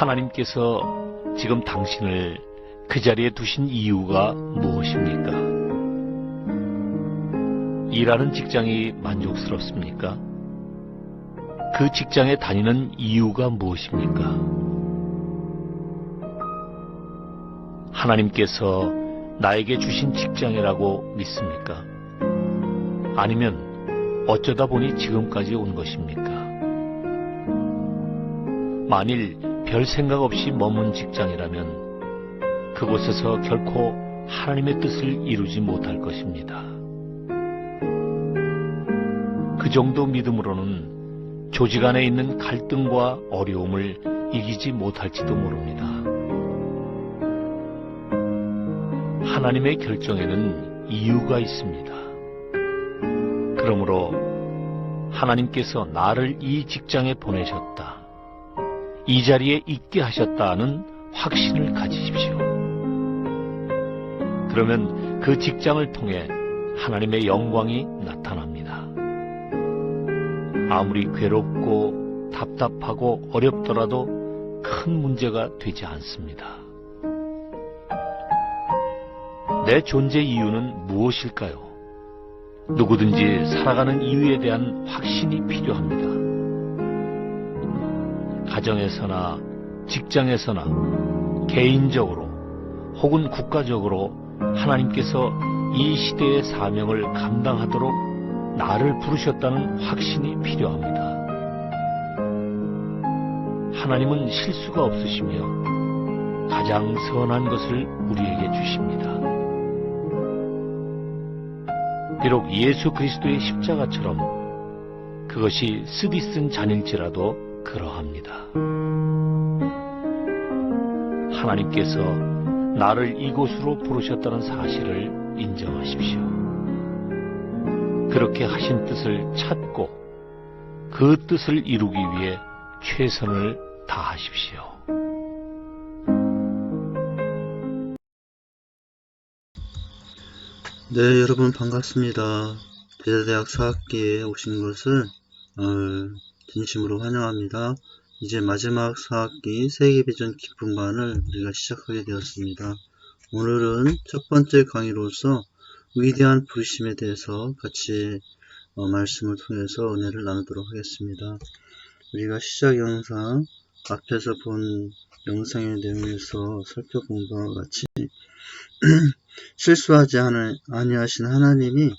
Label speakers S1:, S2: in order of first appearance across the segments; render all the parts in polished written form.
S1: 하나님께서 지금 당신을 그 자리에 두신 이유가 무엇입니까? 일하는 직장이 만족스럽습니까? 그 직장에 다니는 이유가 무엇입니까? 하나님께서 나에게 주신 직장이라고 믿습니까? 아니면 어쩌다 보니 지금까지 온 것입니까? 만일 별 생각 없이 머문 직장이라면 그곳에서 결코 하나님의 뜻을 이루지 못할 것입니다. 그 정도 믿음으로는 조직 안에 있는 갈등과 어려움을 이기지 못할지도 모릅니다. 하나님의 결정에는 이유가 있습니다. 그러므로 하나님께서 나를 이 직장에 보내셨다, 이 자리에 있게 하셨다는 확신을 가지십시오. 그러면 그 직장을 통해 하나님의 영광이 나타납니다. 아무리 괴롭고 답답하고 어렵더라도 큰 문제가 되지 않습니다. 내 존재 이유는 무엇일까요? 누구든지 살아가는 이유에 대한 확신이 필요합니다. 가정에서나 직장에서나 개인적으로 혹은 국가적으로 하나님께서 이 시대의 사명을 감당하도록 나를 부르셨다는 확신이 필요합니다. 하나님은 실수가 없으시며 가장 선한 것을 우리에게 주십니다. 비록 예수 그리스도의 십자가처럼 그것이 쓰디쓴 잔일지라도 그러합니다. 하나님께서 나를 이곳으로 부르셨다는 사실을 인정하십시오. 그렇게 하신 뜻을 찾고 그 뜻을 이루기 위해 최선을 다하십시오.
S2: 네, 여러분 반갑습니다. 대자대학 4학기에 오신 것을 진심으로 환영합니다. 이제 마지막 4학기 세계비전 기쁨반을 우리가 시작하게 되었습니다. 오늘은 첫 번째 강의로서 위대한 부르심에 대해서 같이 말씀을 통해서 은혜를 나누도록 하겠습니다. 우리가 시작 영상, 앞에서 본 영상의 내용에서 살펴본 바와 같이 실수하지 아니하신 하나님이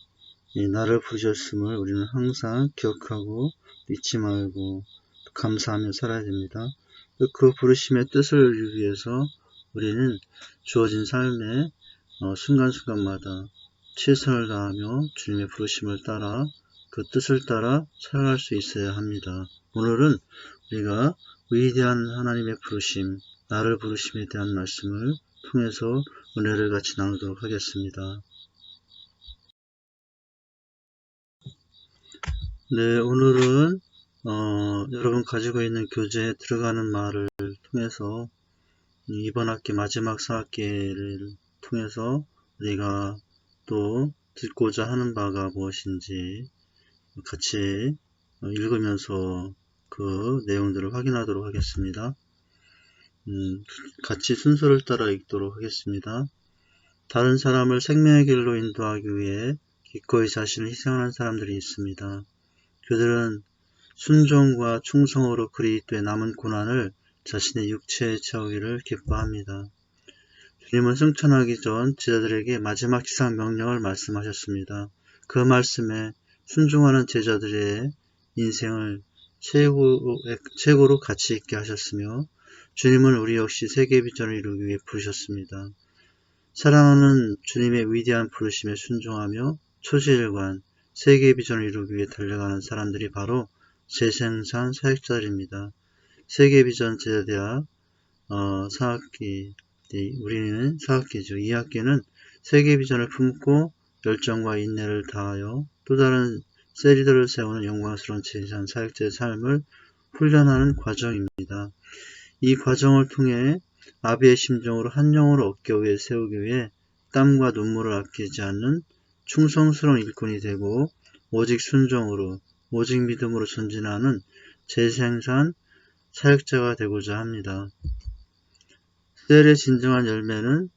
S2: 나를 부르셨음을 우리는 항상 기억하고 잊지 말고 감사하며 살아야 됩니다. 그 부르심의 뜻을 이루기 위해서 우리는 주어진 삶의 순간순간마다 최선을 다하며 주님의 부르심을 따라 그 뜻을 따라 살아갈 수 있어야 합니다. 오늘은 우리가 위대한 하나님의 부르심, 나를 부르심에 대한 말씀을 통해서 은혜를 같이 나누도록 하겠습니다. 네, 오늘은 여러분 가지고 있는 교재에 들어가는 말을 통해서 이번 학기 마지막 4학기를 통해서 우리가 또 듣고자 하는 바가 무엇인지 같이 읽으면서 그 내용들을 확인하도록 하겠습니다. 같이 순서를 따라 읽도록 하겠습니다. 다른 사람을 생명의 길로 인도하기 위해 기꺼이 자신을 희생하는 사람들이 있습니다. 그들은 순종과 충성으로 그리스도에 남은 고난을 자신의 육체에 채우기를 기뻐합니다. 주님은 승천하기 전 제자들에게 마지막 지상 명령을 말씀하셨습니다. 그 말씀에 순종하는 제자들의 인생을 최고로 가치 있게 하셨으며 주님은 우리 역시 세계 비전을 이루기 위해 부르셨습니다. 사랑하는 주님의 위대한 부르심에 순종하며 초지일관 세계 비전을 이루기 위해 달려가는 사람들이 바로 재생산 사역자들입니다. 세계 비전 제자대학 4학기, 우리는 4학기죠. 2학기는 세계 비전을 품고 열정과 인내를 다하여 또 다른 세리들을 세우는 영광스러운 재생산 사역자의 삶을 훈련하는 과정입니다. 이 과정을 통해 아비의 심정으로 한 영혼을 얻기 위해 세우기 위해 땀과 눈물을 아끼지 않는 충성스러운 일꾼이 되고 오직 순종으로 오직 믿음으로 전진하는 재생산 사역자가 되고자 합니다. 셀의 진정한 열매는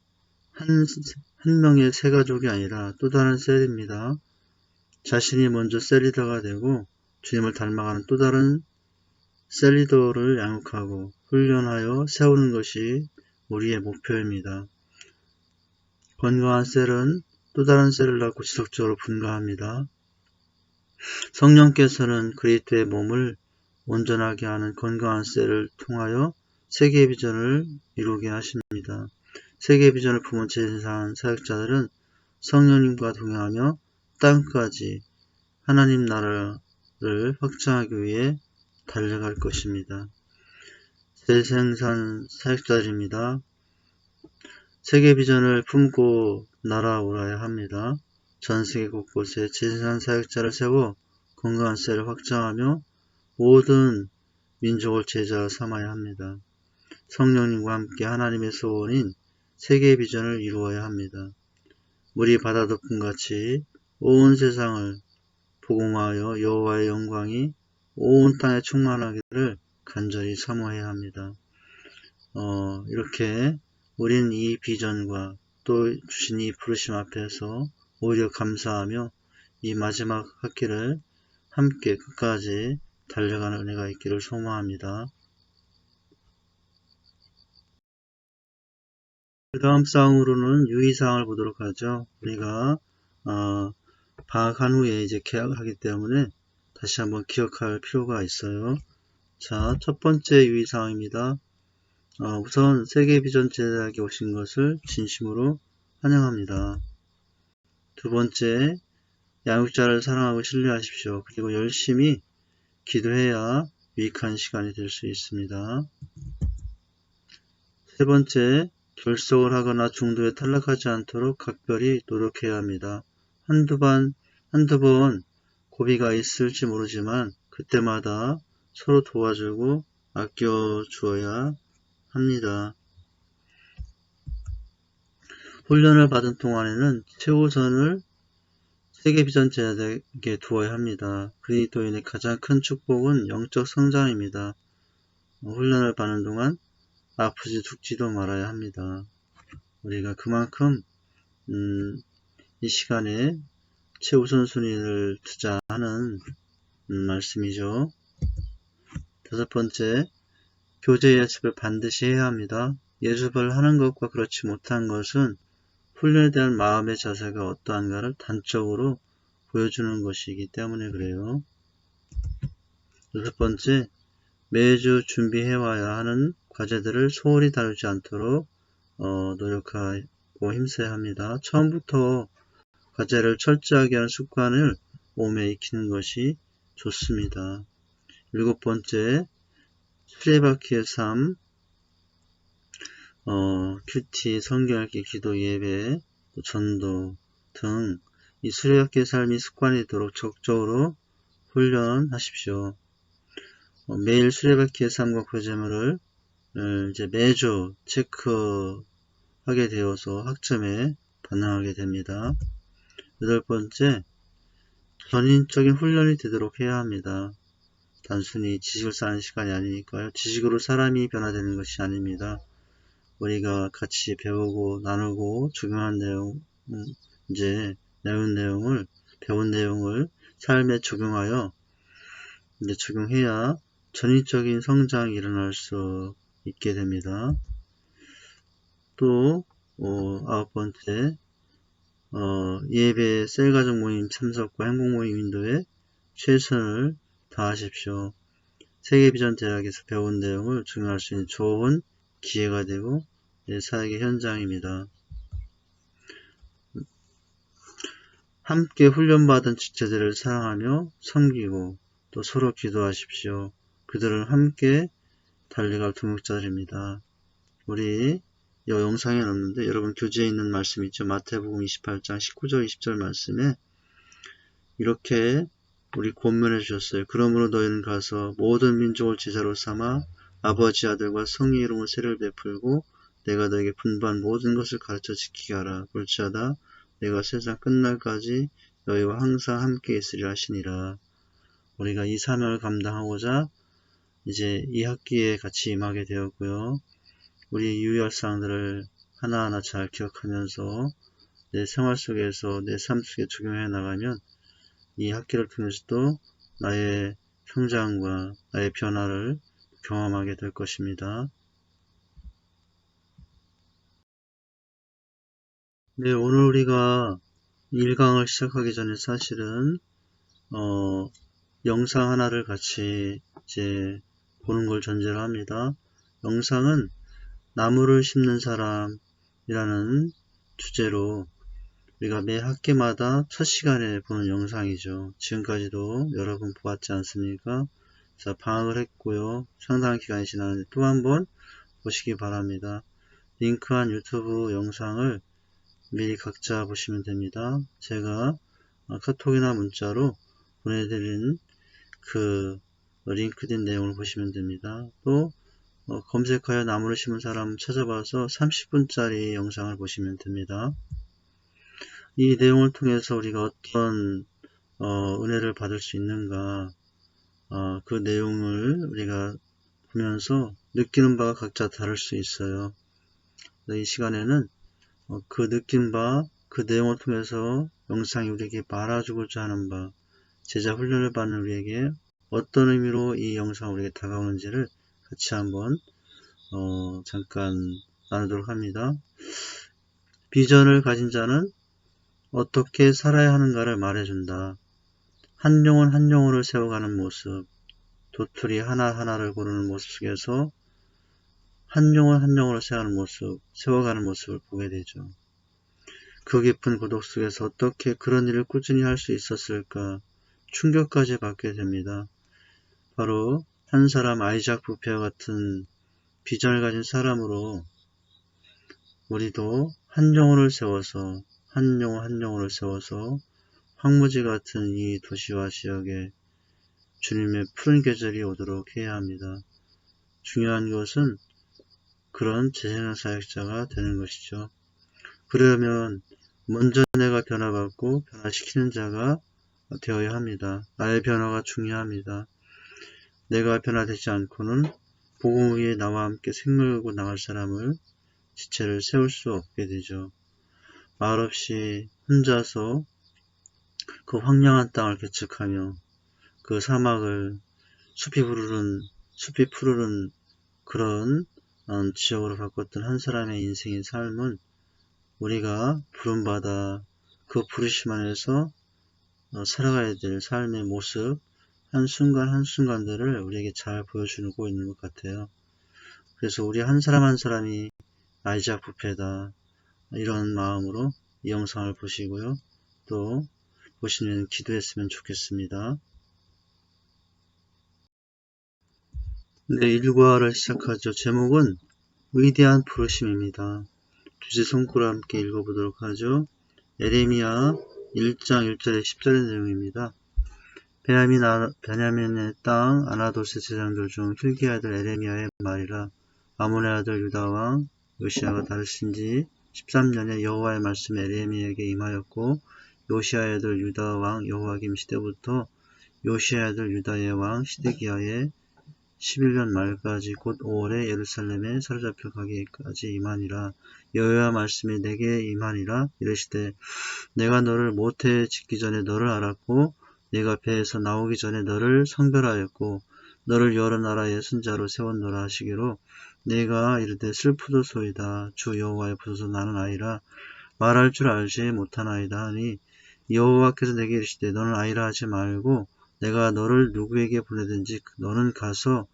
S2: 한 명의 새 가족이 아니라 또 다른 셀입니다. 자신이 먼저 셀리더가 되고 주님을 닮아가는 또 다른 셀리더를 양육하고 훈련하여 세우는 것이 우리의 목표입니다. 건강한 셀은 또 다른 셀을 낳고 지속적으로 분가합니다. 성령께서는 그리스도의 몸을 온전하게 하는 건강한 셀을 통하여 세계의 비전을 이루게 하십니다. 세계의 비전을 품은 제사한 사역자들은 성령님과 동행하며 땅까지 하나님 나라를 확장하기 위해 달려갈 것입니다. 재생산 사역자들입니다. 세계 비전을 품고 날아오라야 합니다. 전 세계 곳곳에 재생산 사역자를 세워 건강한 셀을 확장하며 모든 민족을 제자 삼아야 합니다. 성령님과 함께 하나님의 소원인 세계의 비전을 이루어야 합니다. 물이 바다 덮음같이 온 세상을 복음하여 여호와의 영광이 온 땅에 충만하기를 간절히 사모해야 합니다. 이렇게 우린 이 비전과 또 주신 이 부르심 앞에서 오히려 감사하며 이 마지막 학기를 함께 끝까지 달려가는 은혜가 있기를 소망합니다. 그 다음 사항으로는 유의사항을 보도록 하죠. 우리가 방학한 후에 이제 개학을 하기 때문에 다시 한번 기억할 필요가 있어요. 자, 첫 번째 유의사항입니다. 우선 세계비전 제작에 오신 것을 진심으로 환영합니다. 두 번째, 양육자를 사랑하고 신뢰하십시오. 그리고 열심히 기도해야 유익한 시간이 될 수 있습니다. 세 번째, 결석을 하거나 중도에 탈락하지 않도록 각별히 노력해야 합니다. 한두 번 고비가 있을지 모르지만 그때마다 서로 도와주고 아껴주어야 합니다. 훈련을 받은 동안에는 최우선을 세계비전 제자에게 두어야 합니다. 그리스도인의 가장 큰 축복은 영적 성장입니다. 훈련을 받는 동안 아프지 죽지도 말아야 합니다. 우리가 그만큼 이 시간에 최우선순위를 두자하는 말씀이죠. 다섯 번째, 교제 예습을 반드시 해야 합니다. 예습을 하는 것과 그렇지 못한 것은 훈련에 대한 마음의 자세가 어떠한가를 단적으로 보여주는 것이기 때문에 그래요. 여섯 번째, 매주 준비해와야 하는 과제들을 소홀히 다루지 않도록 노력하고 힘써야 합니다. 처음부터 과제를 철저하게 하는 습관을 몸에 익히는 것이 좋습니다. 일곱 번째, 수레바퀴의 삶, 큐티, 성경읽기, 기도, 예배, 전도 등 이 수레바퀴의 삶이 습관이 되도록 적극적으로 훈련하십시오. 매일 수레바퀴의 삶과 교제물을 이제 매주 체크하게 되어서 학점에 반영하게 됩니다. 여덟 번째, 전인적인 훈련이 되도록 해야 합니다. 단순히 지식을 쌓는 시간이 아니니까요. 지식으로 사람이 변화되는 것이 아닙니다. 우리가 같이 배우고 나누고 적용한 내용, 배운 내용을 삶에 적용하여 적용해야 전인적인 성장이 일어날 수 있게 됩니다. 또 아홉 번째, 예배, 셀가족 모임 참석과 행복 모임 인도에 최선을 다하십시오. 세계비전 대학에서 배운 내용을 적용할 수 있는 좋은 기회가 되고 사역의 현장입니다. 함께 훈련받은 지체들을 사랑하며 섬기고 또 서로 기도하십시오. 그들은 함께 달려갈 동역자들입니다. 우리 이 영상에 넣었는데 여러분 교재에 있는 말씀 있죠. 마태복음 28장 19절 20절 말씀에 이렇게 우리 권면해 주셨어요. 그러므로 너희는 가서 모든 민족을 제자로 삼아 아버지 아들과 성의 이름으로 세례를 베풀고 내가 너에게 분부한 모든 것을 가르쳐 지키게 하라. 볼지어다 내가 세상 끝날까지 너희와 항상 함께 있으리라 하시니라. 우리가 이 사명을 감당하고자 이제 이 학기에 같이 임하게 되었고요. 우리 유의할사항들을 하나하나 잘 기억하면서 내 생활 속에서 내 삶 속에 적용해 나가면 이 학기를 통해서도 나의 성장과 나의 변화를 경험하게 될 것입니다. 네, 오늘 우리가 1강을 시작하기 전에 사실은 영상 하나를 같이 이제 보는 걸 전제로 합니다. 영상은 나무를 심는 사람이라는 주제로 우리가 매 학기마다 첫 시간에 보는 영상이죠. 지금까지도 여러 번 보았지 않습니까? 자, 방학을 했고요. 상당한 기간이 지났는데 또 한 번 보시기 바랍니다. 링크한 유튜브 영상을 미리 각자 보시면 됩니다. 제가 카톡이나 문자로 보내드린 그 링크된 내용을 보시면 됩니다. 또 검색하여 나무를 심은 사람 찾아봐서 30분짜리 영상을 보시면 됩니다. 이 내용을 통해서 우리가 어떤 은혜를 받을 수 있는가, 그 내용을 우리가 보면서 느끼는 바가 각자 다를 수 있어요. 이 시간에는 그 느낀 바, 그 내용을 통해서 영상이 우리에게 말아주고자 하는 바, 제자 훈련을 받는 우리에게 어떤 의미로 이 영상이 우리에게 다가오는지를 같이 한번 잠깐 나누도록 합니다. 비전을 가진 자는 어떻게 살아야 하는가를 말해준다. 한 영혼 한 영혼을 세워가는 모습, 도토리 하나하나를 고르는 모습 속에서 한 영혼 한 영혼을 세워가는 모습을 보게 되죠. 그 깊은 고독 속에서 어떻게 그런 일을 꾸준히 할 수 있었을까 충격까지 받게 됩니다. 바로 한 사람 아이작 부페와 같은 비전을 가진 사람으로 우리도 한 영혼을 세워서 한 영혼 한 영혼을 세워서 황무지 같은 이 도시와 지역에 주님의 푸른 계절이 오도록 해야 합니다. 중요한 것은 그런 재생산 사역자가 되는 것이죠. 그러려면 먼저 내가 변화받고 변화시키는 자가 되어야 합니다. 나의 변화가 중요합니다. 내가 변화되지 않고는 복음 위에 나와 함께 생명을 걸고 나갈 사람을 지체를 세울 수 없게 되죠. 말없이 혼자서 그 황량한 땅을 개척하며 그 사막을 숲이 푸르른 그런 지역으로 바꿨던 한 사람의 인생의 삶은 우리가 부름받아 그 부르심 안에서 살아가야 될 삶의 모습 한순간 한순간들을 우리에게 잘 보여주고 있는 것 같아요. 그래서 우리 한 사람 한 사람이 아이작 부패다 이런 마음으로 이 영상을 보시고요. 또 보시면 기도했으면 좋겠습니다. 네, 일과를 시작하죠. 제목은 위대한 부르심입니다. 두제 손가락 함께 읽어보도록 하죠. 에레미야 1장 1절에 10절의 내용입니다. 베냐민의 땅 아나도스 제장들 중 hil기의 아들 에레미야의 말이라. 아몬의 아들 유다 왕 요시야가 다르신지 13년에 여호와의 말씀이 에레미야에게 임하였고 요시야의 아들 유다 왕 여호와김 시대부터 요시야의 아들 유다의 왕 시드기야의 11년 말까지 곧 5월에 예루살렘에 사로잡혀 가기까지 임하니라. 여호와 말씀이 내게 임하니라. 이르시되 내가 너를 모태에 짓기 전에 너를 알았고 내가 배에서 나오기 전에 너를 성별하였고 너를 여러 나라의 선자로 세웠노라 하시기로 내가 이르되 슬프도소이다. 주 여호와의 부소서 나는 아이라 말할 줄 알지 못하나이다 하니 여호와께서 내게 이르시되 너는 아이라 하지 말고 내가 너를 누구에게 보내든지 너는 가서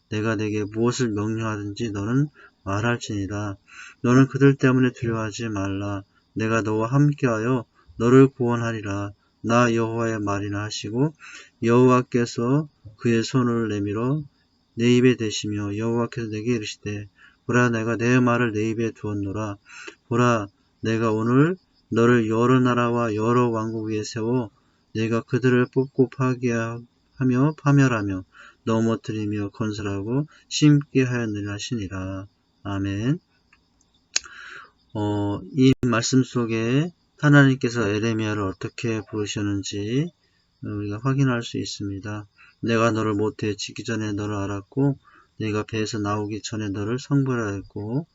S2: 내가 내게 무엇을 명령하든지 너는 말할지니라. 너는 그들 때문에 두려워하지 말라. 내가 너와 함께하여 너를 구원하리라. 나 여호와의 말이나 하시고 여호와께서 그의 손을 내밀어 내 입에 대시며 여호와께서 내게 이르시되 보라 내가 내 말을 내 입에 두었노라. 보라 내가 오늘 너를 여러 나라와 여러 왕국 위에 세워 내가 그들을 뽑고 파괴하며 파멸하며 넘어뜨리며 건설하고 심게 하였느니라 하시니라. 아멘. 이 말씀 속에 하나님께서 에레미야를 어떻게 부르셨는지 우리가 확인할 수 있습니다. 내가 너를 모태에 짓기 전에 너를 알았고 네가 배에서 나오기 전에 너를 성별하였고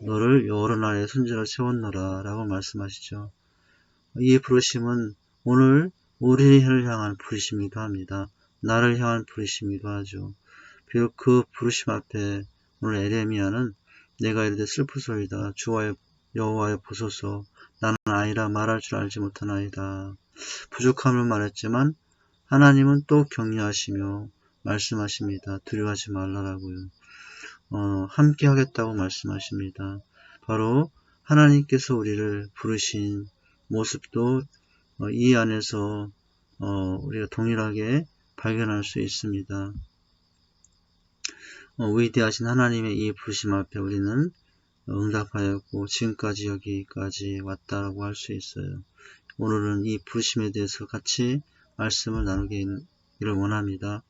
S2: 너를 여러 나라의 선지자로 세웠노라 라고 말씀하시죠. 이 부르심은 오늘 우리를 향한 부르심이기도 합니다. 나를 향한 부르심이기도 하죠. 비록 그 부르심 앞에 오늘 에레미야는 내가 이르되 슬프소이다. 주와 여호와여 보소서. 나는 아이라 말할 줄 알지 못하나이다. 부족함을 말했지만 하나님은 또 격려하시며 말씀하십니다. 두려워하지 말라라고요. 함께 하겠다고 말씀하십니다. 바로 하나님께서 우리를 부르신 모습도 이 안에서 우리가 동일하게 발견할 수 있습니다. 위대하신 하나님의 이 부르심 앞에 우리는 응답하였고 지금까지 여기까지 왔다라고 할 수 있어요. 오늘은 이 부르심에 대해서 같이 말씀을 나누기를 원합니다.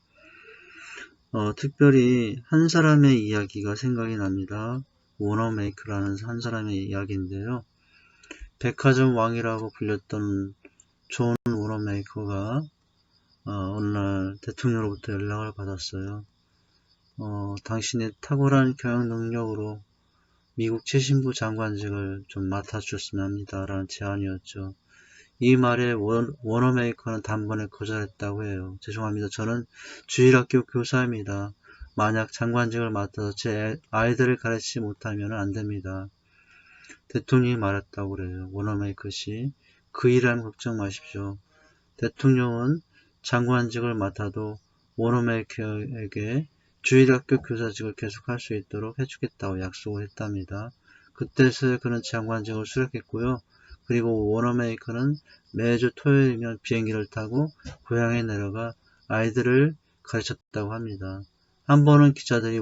S2: 특별히 한 사람의 이야기가 생각이 납니다. 워너메이커라는 한 사람의 이야기인데요. 백화점 왕이라고 불렸던 존 워너메이커가 어느 날 대통령으로부터 연락을 받았어요. 당신의 탁월한 경영 능력으로 미국 최신부 장관직을 좀 맡아주셨으면 합니다. 라는 제안이었죠. 이 말에 워너메이커는 단번에 거절했다고 해요. 죄송합니다. 저는 주일학교 교사입니다. 만약 장관직을 맡아서 제 아이들을 가르치지 못하면 안 됩니다. 대통령이 말했다고 그래요. 워너메이커씨. 그 일하면 걱정 마십시오. 대통령은 장관직을 맡아도 워너메이커에게 주일학교 교사직을 계속할 수 있도록 해주겠다고 약속을 했답니다. 그때서야 그는 장관직을 수락했고요. 그리고 워너메이커는 매주 토요일이면 비행기를 타고 고향에 내려가 아이들을 가르쳤다고 합니다. 한 번은 기자들이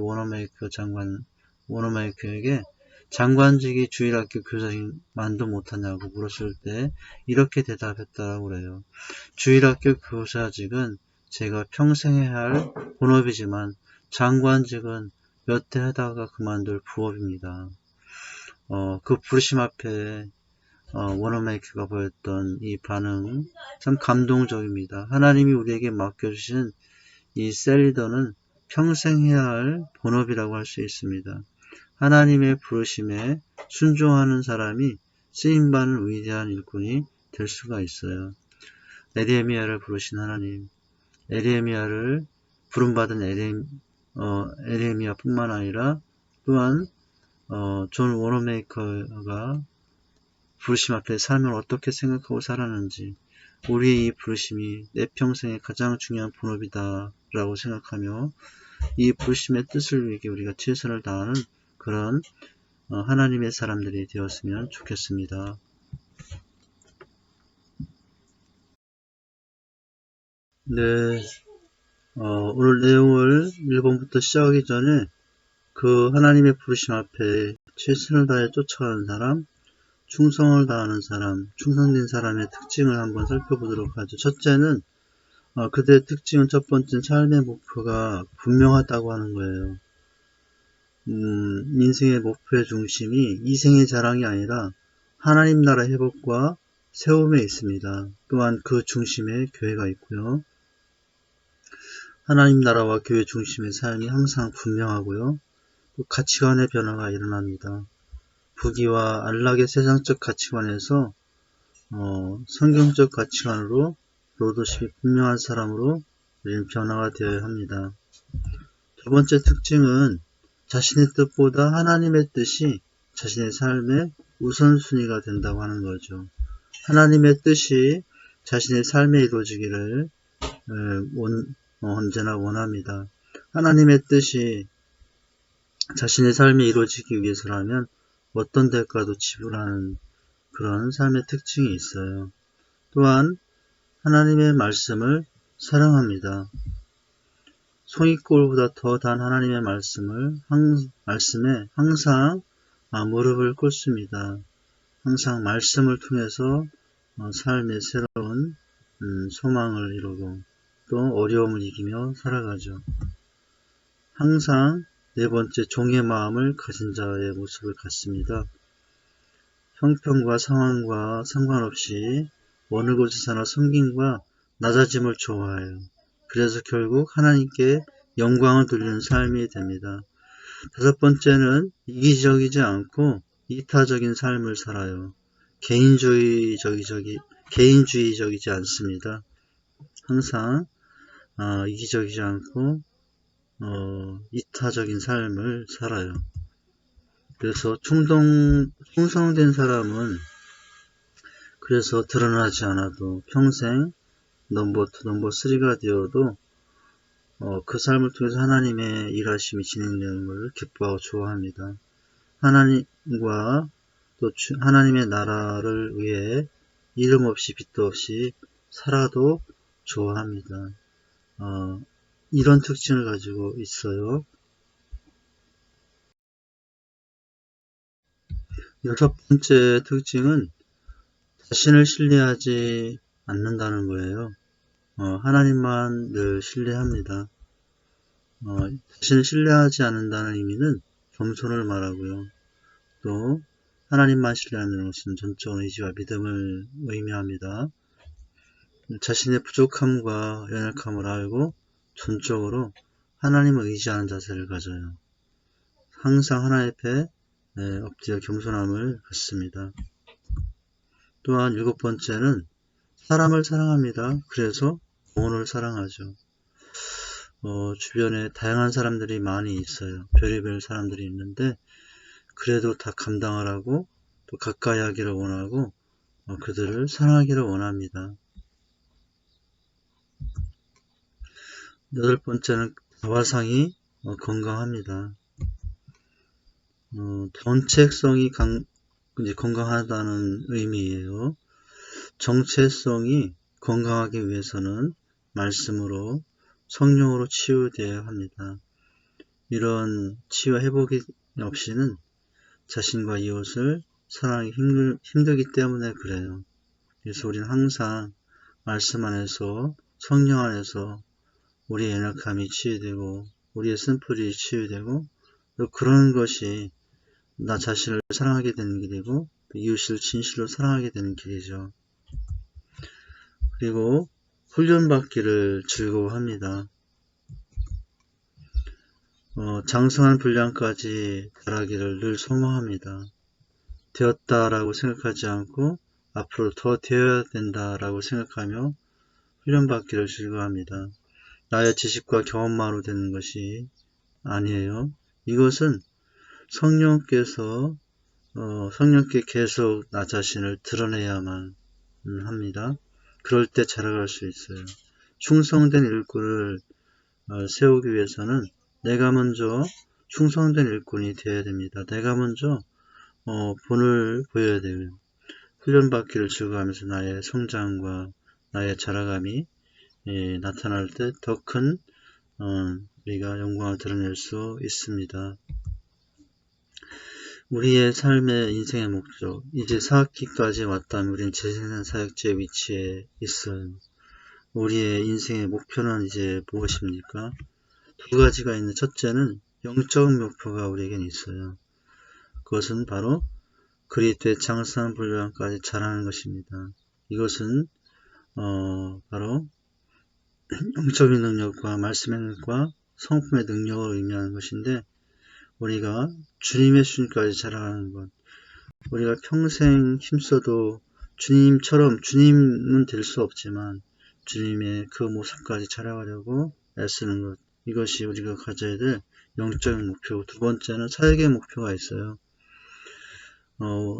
S2: 워너메이커에게 장관직이 주일학교 교사직만도 못하냐고 물었을 때 이렇게 대답했다고 그래요. 주일학교 교사직은 제가 평생 해야 할 본업이지만 장관직은 몇 대 하다가 그만둘 부업입니다. 그 부르심 앞에 워너메이커가 보였던 이 반응 참 감동적입니다. 하나님이 우리에게 맡겨주신 이 셀리더는 평생 해야 할 본업이라고 할 수 있습니다. 하나님의 부르심에 순종하는 사람이 쓰임받는 위대한 일꾼이 될 수가 있어요. 에레미야를 부르신 하나님, 에레미야를 부름받은 에레미야뿐만 아니라 또한 존 워너메이커가 부르심 앞에 삶을 어떻게 생각하고 살았는지 우리의 이 부르심이 내 평생의 가장 중요한 본업이다 라고 생각하며 이 부르심의 뜻을 위해 우리가 최선을 다하는 그런 하나님의 사람들이 되었으면 좋겠습니다. 네, 오늘 내용을 1번부터 시작하기 전에 그 하나님의 부르심 앞에 최선을 다해 쫓아가는 사람, 충성을 다하는 사람, 충성된 사람의 특징을 한번 살펴보도록 하죠. 첫째는 그들의 특징은 첫 번째는 삶의 목표가 분명하다고 하는 거예요. 인생의 목표의 중심이 이생의 자랑이 아니라 하나님 나라 회복과 세움에 있습니다. 또한 그 중심에 교회가 있고요. 하나님 나라와 교회 중심의 삶이 항상 분명하고요. 또 가치관의 변화가 일어납니다. 부귀와 안락의 세상적 가치관에서 성경적 가치관으로 로드십이 분명한 사람으로 우리는 변화가 되어야 합니다. 두 번째 특징은 자신의 뜻보다 하나님의 뜻이 자신의 삶의 우선순위가 된다고 하는 거죠. 하나님의 뜻이 자신의 삶에 이루어지기를 언제나 원합니다. 하나님의 뜻이 자신의 삶에 이루어지기 위해서라면 어떤 대가도 지불하는 그런 삶의 특징이 있어요. 또한 하나님의 말씀을 사랑합니다. 송이골보다 더 단 하나님의 말씀에 항상 무릎을 꿇습니다. 항상 말씀을 통해서 삶의 새로운 소망을 이루고 또 어려움을 이기며 살아가죠. 항상 네 번째, 종의 마음을 가진 자의 모습을 갖습니다. 형편과 상황과 상관없이 어느 곳에서나 섬김과 낮아짐을 좋아해요. 그래서 결국 하나님께 영광을 돌리는 삶이 됩니다. 다섯 번째는 이기적이지 않고 이타적인 삶을 살아요. 개인주의적이지 않습니다. 항상 이기적이지 않고 이타적인 삶을 살아요. 그래서 충성된 사람은 그래서 드러나지 않아도 평생 넘버 2, 넘버 3가 되어도 그 삶을 통해서 하나님의 일하심이 진행되는 것을 기뻐하고 좋아합니다. 하나님과 또 하나님의 나라를 위해 이름 없이 빚도 없이 살아도 좋아합니다. 이런 특징을 가지고 있어요. 여섯 번째 특징은 자신을 신뢰하지 않는다는 거예요. 하나님만 늘 신뢰합니다. 자신을 신뢰하지 않는다는 의미는 겸손을 말하고요. 또 하나님만 신뢰하는 것은 전적 의지와 믿음을 의미합니다. 자신의 부족함과 연약함을 알고 전적으로 하나님을 의지하는 자세를 가져요. 항상 하나님 앞에 엎드려 겸손함을 갖습니다. 또한 일곱 번째는 사람을 사랑합니다. 그래서 영혼을 사랑하죠. 주변에 다양한 사람들이 많이 있어요. 별의별 사람들이 있는데 그래도 다 감당을 하고 또 가까이 하기를 원하고 그들을 사랑하기를 원합니다. 여덟 번째는 자화상이 건강합니다. 정체성이 건강하다는 의미예요. 정체성이 건강하기 위해서는 말씀으로 성령으로 치유되어야 합니다. 이런 치유와 회복이 없이는 자신과 이웃을 사랑하기 힘들기 때문에 그래요. 그래서 우리는 항상 말씀 안에서 성령 안에서 우리의 연약함이 치유되고 우리의 쓴뿌리 치유되고 그런 것이 나 자신을 사랑하게 되는 길이고 이웃을 진실로 사랑하게 되는 길이죠. 그리고 훈련받기를 즐거워합니다. 장성한 분량까지 자라기를 늘 소망합니다. 되었다라고 생각하지 않고 앞으로 더 되어야 된다라고 생각하며 훈련받기를 즐거워합니다. 나의 지식과 경험만으로 되는 것이 아니에요. 이것은 성령께 계속 나 자신을 드러내야만 합니다. 그럴 때 자라갈 수 있어요. 충성된 일꾼을 세우기 위해서는 내가 먼저 충성된 일꾼이 되어야 됩니다. 내가 먼저 본을 보여야 돼요. 훈련받기를 즐거워하면서 나의 성장과 나의 자라감이 나타날 때 더 큰 우리가 영광을 드러낼 수 있습니다. 우리의 삶의 인생의 목적, 이제 사학기까지 왔다면 우리는 재생산 사역지의 위치에 있어요. 우리의 인생의 목표는 이제 무엇입니까? 두 가지가 있는 첫째는 영적 목표가 우리에겐 있어요. 그것은 바로 그리스도의 장성한 분량까지 자라는 것입니다. 이것은 바로 영적인 능력과 말씀의 능력과 성품의 능력을 의미하는 것인데 우리가 주님의 수준까지 자라가는 것, 우리가 평생 힘써도 주님은 될 수 없지만 주님의 그 모습까지 자라가려고 애쓰는 것, 이것이 우리가 가져야 될 영적인 목표고, 두 번째는 사역의 목표가 있어요.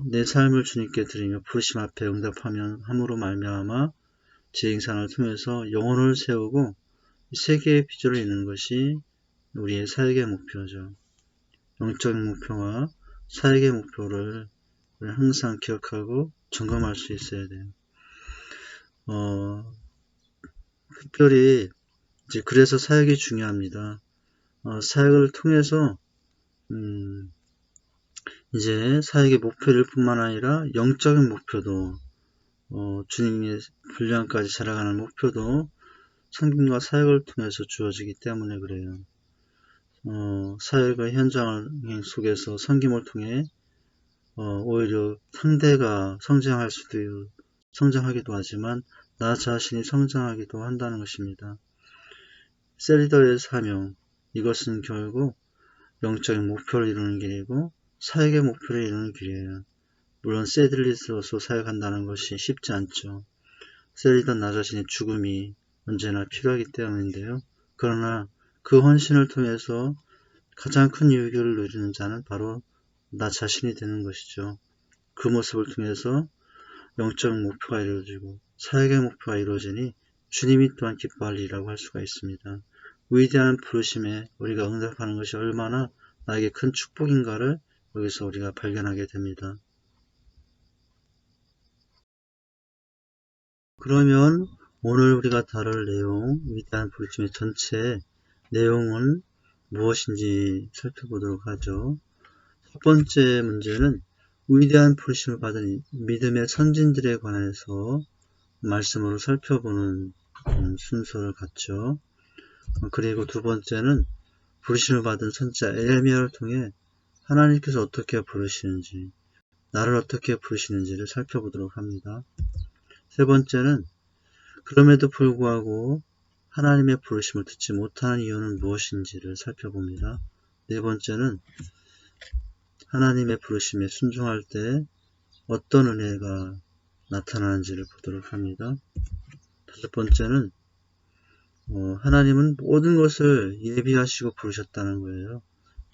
S2: 내 삶을 주님께 드리며 부르심 앞에 응답함으로 말미암아 지행산을 통해서 영혼을 세우고 세계의 비전을 잇는 것이 우리의 사역의 목표죠. 영적인 목표와 사역의 목표를 항상 기억하고 점검할 수 있어야 돼요. 특별히 이제 그래서 사역이 중요합니다. 사역을 통해서 이제 사역의 목표일 뿐만 아니라 영적인 목표도 주님의 분량까지 자라가는 목표도 성김과 사역을 통해서 주어지기 때문에 그래요. 사역의 현장 속에서 섬김을 통해 오히려 상대가 성장하기도 하지만 나 자신이 성장하기도 한다는 것입니다. 셀리더의 사명, 이것은 결국 영적인 목표를 이루는 길이고 사역의 목표를 이루는 길이에요. 물론 세들리스로서 사역한다는 것이 쉽지 않죠. 셀리더 나 자신의 죽음이 언제나 필요하기 때문인데요. 그러나 그 헌신을 통해서 가장 큰 유익을 누리는 자는 바로 나 자신이 되는 것이죠. 그 모습을 통해서 영적 목표가 이루어지고 사역의 목표가 이루어지니 주님이 또한 기뻐할 일이라고 할 수가 있습니다. 위대한 부르심에 우리가 응답하는 것이 얼마나 나에게 큰 축복인가를 여기서 우리가 발견하게 됩니다. 그러면 오늘 우리가 다룰 내용, 위대한 부르심의 전체 내용은 무엇인지 살펴보도록 하죠. 첫 번째 문제는 위대한 부르심을 받은 믿음의 선진들에 관해서 말씀으로 살펴보는 순서를 갖죠. 그리고 두 번째는 부르심을 받은 선지자 에레미야를 통해 하나님께서 어떻게 부르시는지, 나를 어떻게 부르시는지를 살펴보도록 합니다. 세 번째는 그럼에도 불구하고 하나님의 부르심을 듣지 못하는 이유는 무엇인지를 살펴봅니다. 네 번째는 하나님의 부르심에 순종할 때 어떤 은혜가 나타나는지를 보도록 합니다. 다섯 번째는 하나님은 모든 것을 예비하시고 부르셨다는 거예요.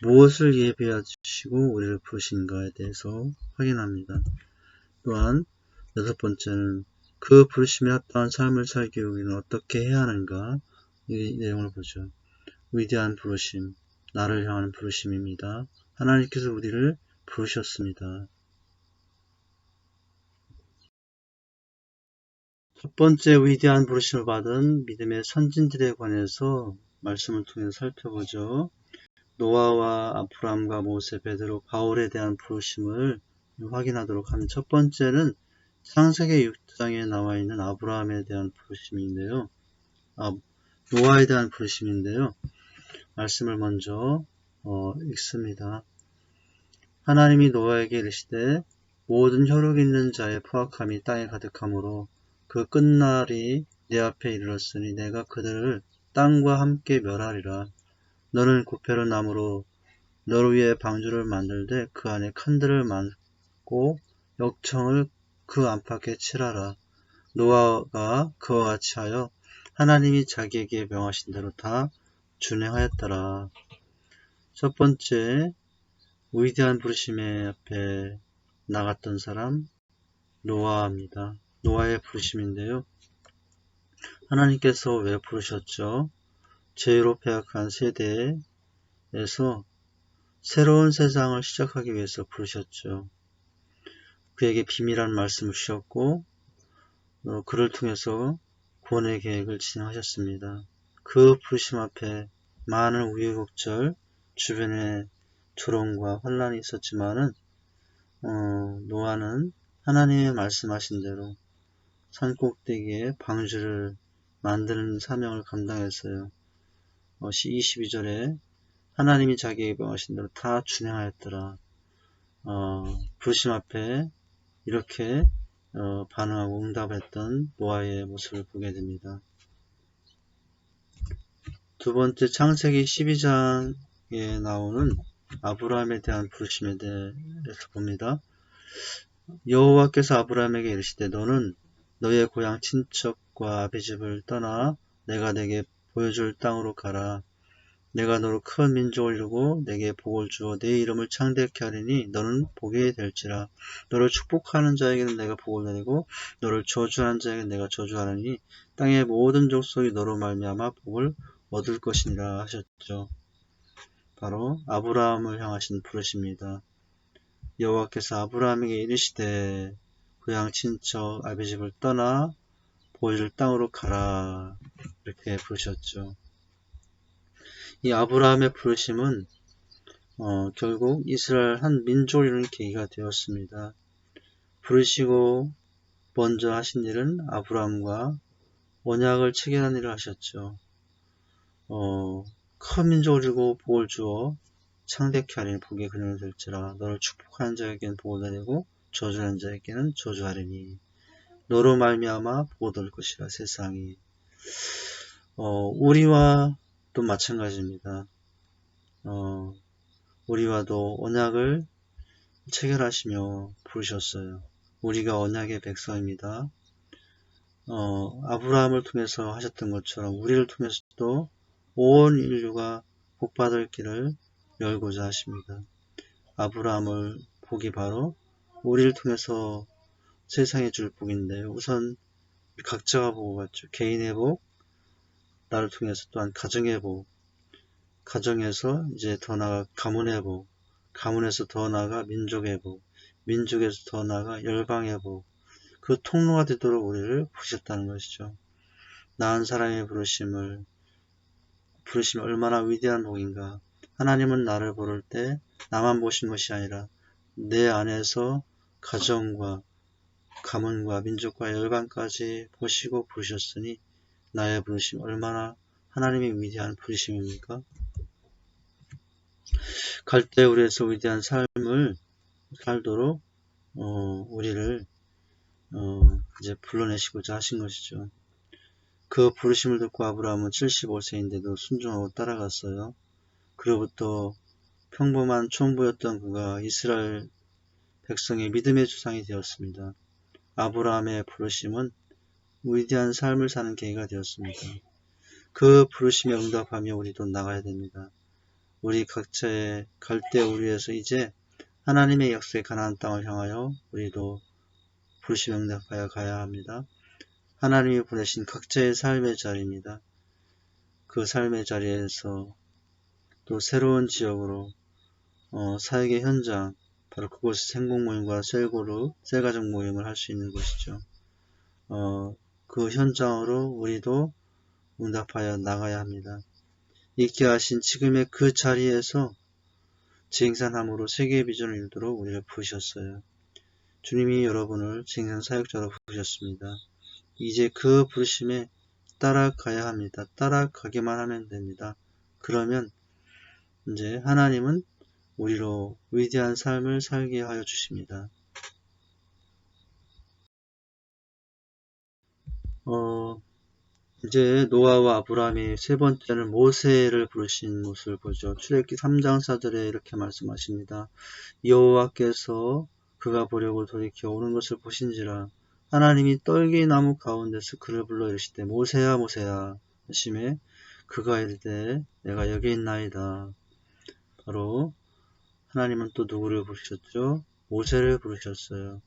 S2: 무엇을 예비하시고 우리를 부르신가에 대해서 확인합니다. 또한 여섯 번째는 그 부르심에 합당한 삶을 살기 위해 우리는 어떻게 해야 하는가, 이 내용을 보죠. 위대한 부르심, 나를 향하는 부르심입니다. 하나님께서 우리를 부르셨습니다. 첫 번째 위대한 부르심을 받은 믿음의 선진들에 관해서 말씀을 통해 살펴보죠. 노아와 아브라함과 모세, 베드로, 바울에 대한 부르심을 확인하도록 합니다. 첫 번째는 창세기 6장에 나와 있는 아브라함에 대한 부르심인데요. 노아에 대한 부르심인데요. 말씀을 먼저 읽습니다. 하나님이 노아에게 이르시되 모든 혈육 있는 자의 포악함이 땅에 가득하므로 그 끝날이 내 앞에 이르렀으니 내가 그들을 땅과 함께 멸하리라. 너는 고페로 나무로 너를 위해 방주를 만들되 그 안에 칸들을 만고 역청을 그 안팎에 칠하라. 노아가 그와 같이 하여 하나님이 자기에게 명하신 대로 다 준행하였더라. 첫 번째 위대한 부르심의 앞에 나갔던 사람 노아입니다. 노아의 부르심인데요. 하나님께서 왜 부르셨죠? 죄로 패악한 세대에서 새로운 세상을 시작하기 위해서 부르셨죠. 그에게 비밀한 말씀을 주셨고 그를 통해서 구원의 계획을 진행하셨습니다. 그 부르심 앞에 많은 우여곡절, 주변에 조롱과 혼란이 있었지만은 노아는 하나님의 말씀하신 대로 산꼭대기에 방주를 만드는 사명을 감당했어요. 22절에 하나님이 자기에게 명하신 대로 다 준행하였더라. 부르심 앞에 이렇게 반응하고 응답했던 노아의 모습을 보게 됩니다. 두 번째 창세기 12장에 나오는 아브라함에 대한 부르심에 대해서 봅니다. 여호와께서 아브라함에게 이르시되 너는 너의 고향 친척과 아비집을 떠나 내가 내게 보여줄 땅으로 가라. 내가 너로 큰 민족을 이루고 내게 복을 주어 내 이름을 창대케 하리니 너는 복이 될지라. 너를 축복하는 자에게는 내가 복을 내리고 너를 저주하는 자에게는 내가 저주하리니 땅의 모든 족속이 너로 말미암아 복을 얻을 것이니라 하셨죠. 바로 아브라함을 향하신 부르심입니다. 여호와께서 아브라함에게 이르시되 고향 친척 아비집을 떠나 보여줄 땅으로 가라 이렇게 부르셨죠. 이 아브라함의 부르심은 결국 이스라엘 한 민족을 이루는 계기가 되었습니다. 부르시고 먼저 하신 일은 아브라함과 언약을 체결한 일을 하셨죠. 큰 민족을 이루고 복을 주어 창대케 하리니 복의 근원이 될지라. 너를 축복하는 자에게는 복을 내리고 저주하는 자에게는 저주하리니 너로 말미암아 복을 얻을 것이라. 세상이 우리와 또 마찬가지입니다. 우리와도 언약을 체결하시며 부르셨어요. 우리가 언약의 백성입니다. 아브라함을 통해서 하셨던 것처럼 우리를 통해서도 온 인류가 복받을 길을 열고자 하십니다. 아브라함을 복이 바로 우리를 통해서 세상에 줄 복인데, 우선 각자가 복을 받죠. 개인의 복, 나를 통해서 또한 가정의 복, 가정에서 이제 더 나아가 가문의 복, 가문에서 더 나아가 민족의 복, 민족에서 더 나아가 열방의 복, 그 통로가 되도록 우리를 부르셨다는 것이죠. 나은 사람의 부르심이 얼마나 위대한 복인가. 하나님은 나를 부를 때 나만 보신 것이 아니라 내 안에서 가정과 가문과 민족과 열방까지 보시고 부르셨으니 나의 부르심 얼마나 하나님의 위대한 부르심입니까? 갈대우리에서 위대한 삶을 살도록 우리를 이제 불러내시고자 하신 것이죠. 그 부르심을 듣고 아브라함은 75세인데도 순종하고 따라갔어요. 그로부터 평범한 촌부였던 그가 이스라엘 백성의 믿음의 주상이 되었습니다. 아브라함의 부르심은 위대한 삶을 사는 계기가 되었습니다. 그 부르심에 응답하며 우리도 나가야 됩니다. 우리 각자의 갈대우리에서 이제 하나님의 약속의 가나안 땅을 향하여 우리도 부르심에 응답하여 가야 합니다. 하나님이 보내신 각자의 삶의 자리입니다. 그 삶의 자리에서 또 새로운 지역으로 사역의 현장, 바로 그곳의 생공 모임과 셀가족 모임을 할 수 있는 것이죠. 그 현장으로 우리도 응답하여 나가야 합니다. 있게 하신 지금의 그 자리에서 지행산함으로 세계의 비전을 이루도록 우리를 부르셨어요. 주님이 여러분을 지행산 사역자로 부르셨습니다. 이제 그 부르심에 따라가야 합니다. 따라가기만 하면 됩니다. 그러면 이제 하나님은 우리로 위대한 삶을 살게 하여 주십니다. 이제 노아와 아브라함이 세 번째는 모세를 부르신 모습을 보죠. 출애굽기 3장 4절에 이렇게 말씀하십니다. 여호와께서 그가 보려고 돌이켜 오는 것을 보신지라 하나님이 떨기나무 가운데서 그를 불러 이르시되 모세야 모세야 하시매 그가 이르되 내가 여기 있나이다. 바로 하나님은 또 누구를 부르셨죠? 모세를 부르셨어요.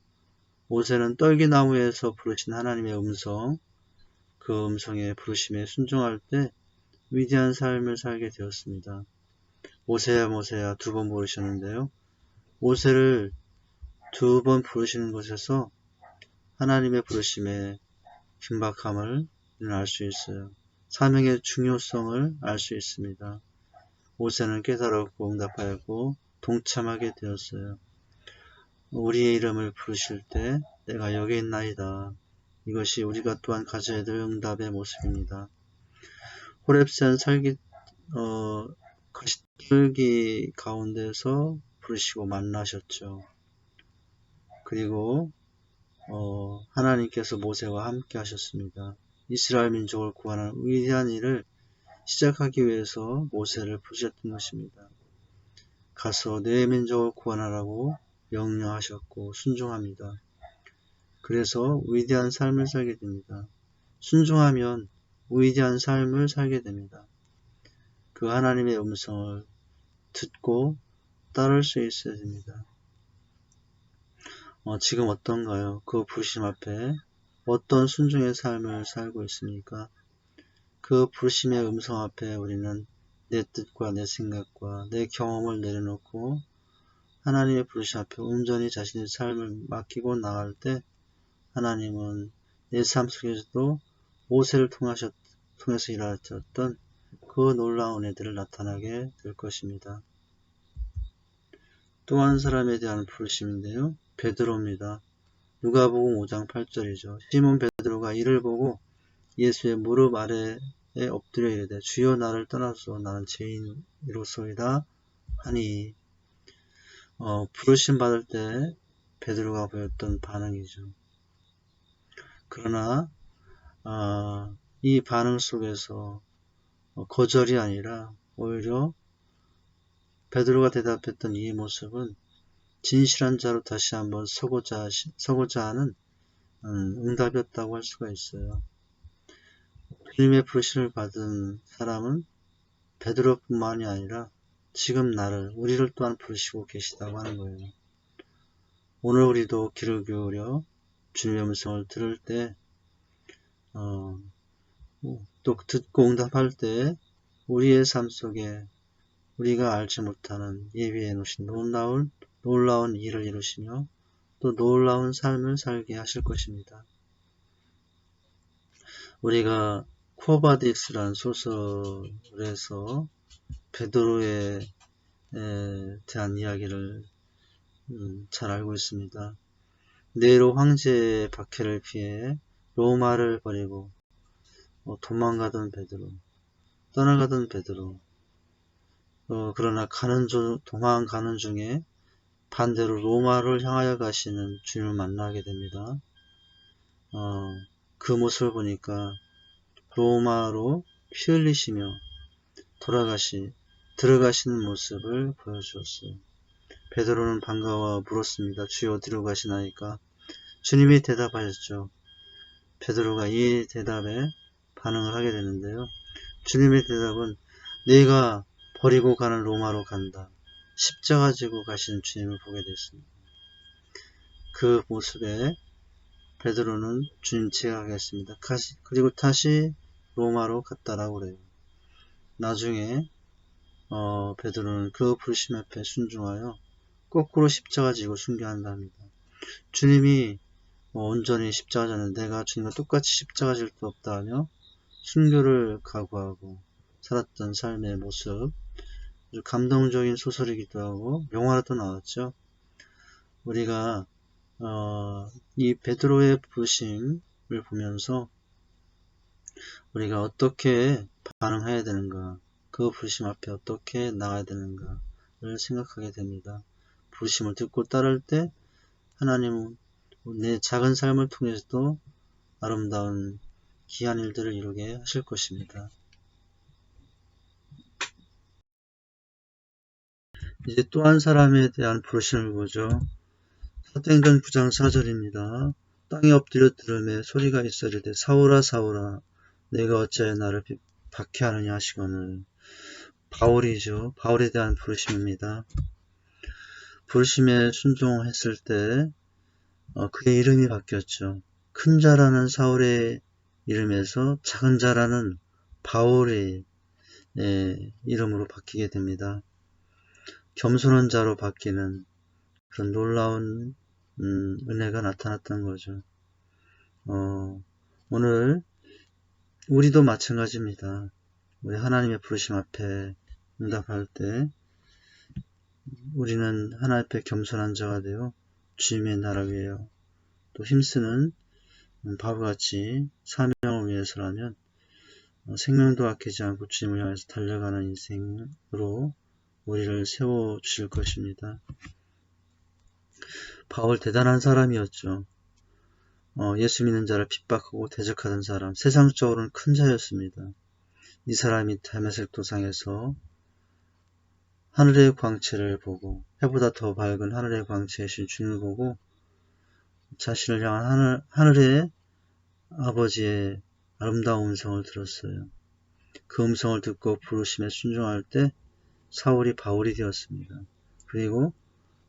S2: 모세는 떨기나무에서 부르신 하나님의 음성, 그 음성의 부르심에 순종할 때 위대한 삶을 살게 되었습니다. 모세야 모세야 두 번 부르셨는데요. 모세를 두 번 부르시는 것에서 하나님의 부르심의 긴박함을 알 수 있어요. 사명의 중요성을 알 수 있습니다. 모세는 깨달았고 응답하였고 동참하게 되었어요. 우리의 이름을 부르실 때 내가 여기 있나이다. 이것이 우리가 또한 가져야 될 응답의 모습입니다. 호렙산 가시떨기 가운데서 부르시고 만나셨죠. 그리고 하나님께서 모세와 함께 하셨습니다. 이스라엘 민족을 구하는 위대한 일을 시작하기 위해서 모세를 부르셨던 것입니다. 가서 내 민족을 구원하라고 명령하셨고 순종합니다. 그래서 위대한 삶을 살게 됩니다. 순종하면 위대한 삶을 살게 됩니다. 그 하나님의 음성을 듣고 따를 수 있어야 됩니다. 지금 어떤가요? 그 부르심 앞에 어떤 순종의 삶을 살고 있습니까? 그 부르심의 음성 앞에 우리는 내 뜻과 내 생각과 내 경험을 내려놓고 하나님의 부르심 앞에 온전히 자신의 삶을 맡기고 나갈 때 하나님은 내 삶 속에서도 모세를 통해서 일하셨던 그 놀라운 은혜들을 나타나게 될 것입니다. 또 한 사람에 대한 부르심인데요. 베드로입니다. 누가복음 5장 8절이죠. 시몬 베드로가 이를 보고 예수의 무릎 아래에 엎드려 이르되 주여 나를 떠나소서 나는 죄인이로소이다 하니 부르심 받을 때 베드로가 보였던 반응이죠. 그러나 이 반응 속에서 거절이 아니라 오히려 베드로가 대답했던 이 모습은 진실한 자로 다시 한번 서고자 하는 응답이었다고 할 수가 있어요. 주님의 부르심을 받은 사람은 베드로뿐만이 아니라 지금 우리를 또한 부르시고 계시다고 하는 거예요. 오늘 우리도 귀를 기울여 주님의 음성을 들을 때, 또 듣고 응답할 때 우리의 삶 속에 우리가 알지 못하는 예비해 놓으신 놀라운 일을 이루시며 또 놀라운 삶을 살게 하실 것입니다. 우리가 쿠어바디엑스라는 소설에서 베드로에 대한 이야기를 잘 알고 있습니다. 네로 황제의 박해를 피해 로마를 버리고 도망가던 베드로, 떠나가던 베드로, 그러나 도망가는 중에 반대로 로마를 향하여 가시는 주님을 만나게 됩니다. 그 모습을 보니까 로마로 피 흘리시며 들어가시는 모습을 보여주었어요. 베드로는 반가워 물었습니다. 주여 어디로 가시나이까? 주님이 대답하셨죠. 베드로가 이 대답에 반응을 하게 되는데요. 주님의 대답은 네가 버리고 가는 로마로 간다. 십자가 지고 가시는 주님을 보게 됐습니다. 그 모습에 베드로는 주님 제가 가겠습니다. 그리고 다시 로마로 갔다라고 그래요. 나중에 베드로는 그 부르심 앞에 순종하여 거꾸로 십자가 지고 순교한다 합니다. 주님이 온전히 십자가 졌는데 내가 주님과 똑같이 십자가 질 수 없다 하며 순교를 각오하고 살았던 삶의 모습, 아주 감동적인 소설이기도 하고 영화로도 나왔죠. 우리가 이 베드로의 부르심을 보면서 우리가 어떻게 반응해야 되는가, 그 부르심 앞에 어떻게 나가야 되는가를 생각하게 됩니다. 부르심을 듣고 따를 때 하나님은 내 작은 삶을 통해서도 아름다운 귀한 일들을 이루게 하실 것입니다. 이제 또 한 사람에 대한 부르심을 보죠. 사도행전 9장 4절입니다. 땅에 엎드려 들음에 소리가 있어 이르되 사울아 사울아 내가 어찌하여 나를 박해하느냐 하시거늘. 바울이죠. 바울에 대한 부르심입니다. 부르심에 순종했을 때 그의 이름이 바뀌었죠. 큰 자라는 사울의 이름에서 작은 자라는 바울의 이름으로 바뀌게 됩니다. 겸손한 자로 바뀌는 그런 놀라운 은혜가 나타났던 거죠. 오늘 우리도 마찬가지입니다. 우리 하나님의 부르심 앞에 응답할 때 우리는 하나님 앞에 겸손한 자가 되어 주님의 나라를 위하여 또 힘쓰는 바보같이 사명을 위해서라면 생명도 아끼지 않고 주님을 향해서 달려가는 인생으로 우리를 세워주실 것입니다. 바울 대단한 사람이었죠. 예수 믿는 자를 핍박하고 대적하던 사람, 세상적으로는 큰 자였습니다. 이 사람이 다메섹 도상에서 하늘의 광채를 보고 해보다 더 밝은 하늘의 광채이신 주님을 보고 자신을 향한 하늘의 아버지의 아름다운 음성을 들었어요. 그 음성을 듣고 부르심에 순종할 때 사울이 바울이 되었습니다. 그리고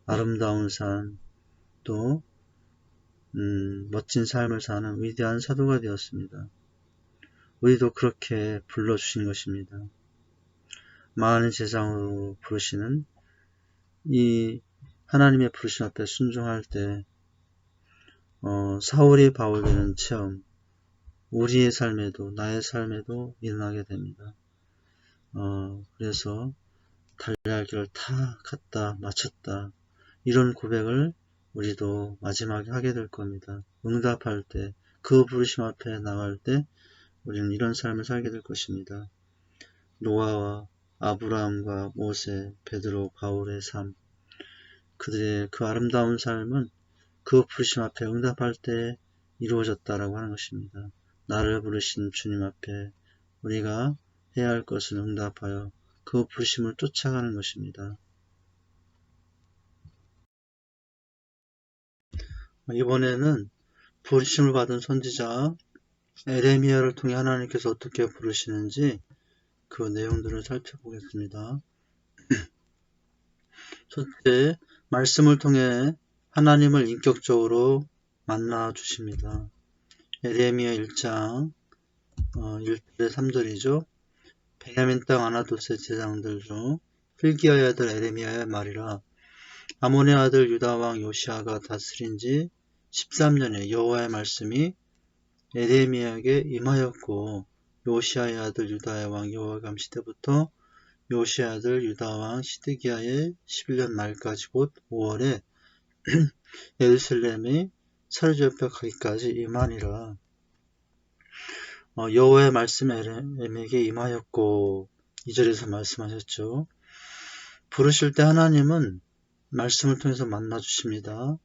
S2: 아름다운 삶, 또 멋진 삶을 사는 위대한 사도가 되었습니다. 우리도 그렇게 불러주신 것입니다. 많은 세상으로 부르시는 이 하나님의 부르심 앞에 순종할 때 사울이 바울 되는 체험, 우리의 삶에도 나의 삶에도 일어나게 됩니다. 그래서 달려야 할 길을 다 갔다 마쳤다 이런 고백을 우리도 마지막에 하게 될 겁니다. 응답할 때, 그 부르심 앞에 나갈 때 우리는 이런 삶을 살게 될 것입니다. 노아와 아브라함과 모세, 베드로, 바울의 삶, 그들의 그 아름다운 삶은 그 부르심 앞에 응답할 때 이루어졌다라고 하는 것입니다. 나를 부르신 주님 앞에 우리가 해야 할 것을 응답하여 그 부르심을 쫓아가는 것입니다. 이번에는 부르심을 받은 선지자 에레미야를 통해 하나님께서 어떻게 부르시는지 그 내용들을 살펴보겠습니다. 첫째, 말씀을 통해 하나님을 인격적으로 만나 주십니다. 에레미야 1장 1절에 3절이죠. 베냐민 땅 아나돗의 제장들 중 hil기야의 아들 에레미야의 말이라. 아몬의 아들 유다 왕 요시아가 다스린 지 13년에 여호와의 말씀이 에레미야에게 임하였고, 요시아의 아들 유다의 왕 여호와감 시대부터 요시아의 아들 유다 왕 시드기야의 11년 말까지 곧 5월에 예루살렘이 살접벽하기까지 임하니라. 여호와의 말씀이 에레미야에게 임하였고, 2절에서 말씀하셨죠. 부르실 때 하나님은 말씀을 통해서 만나주십니다.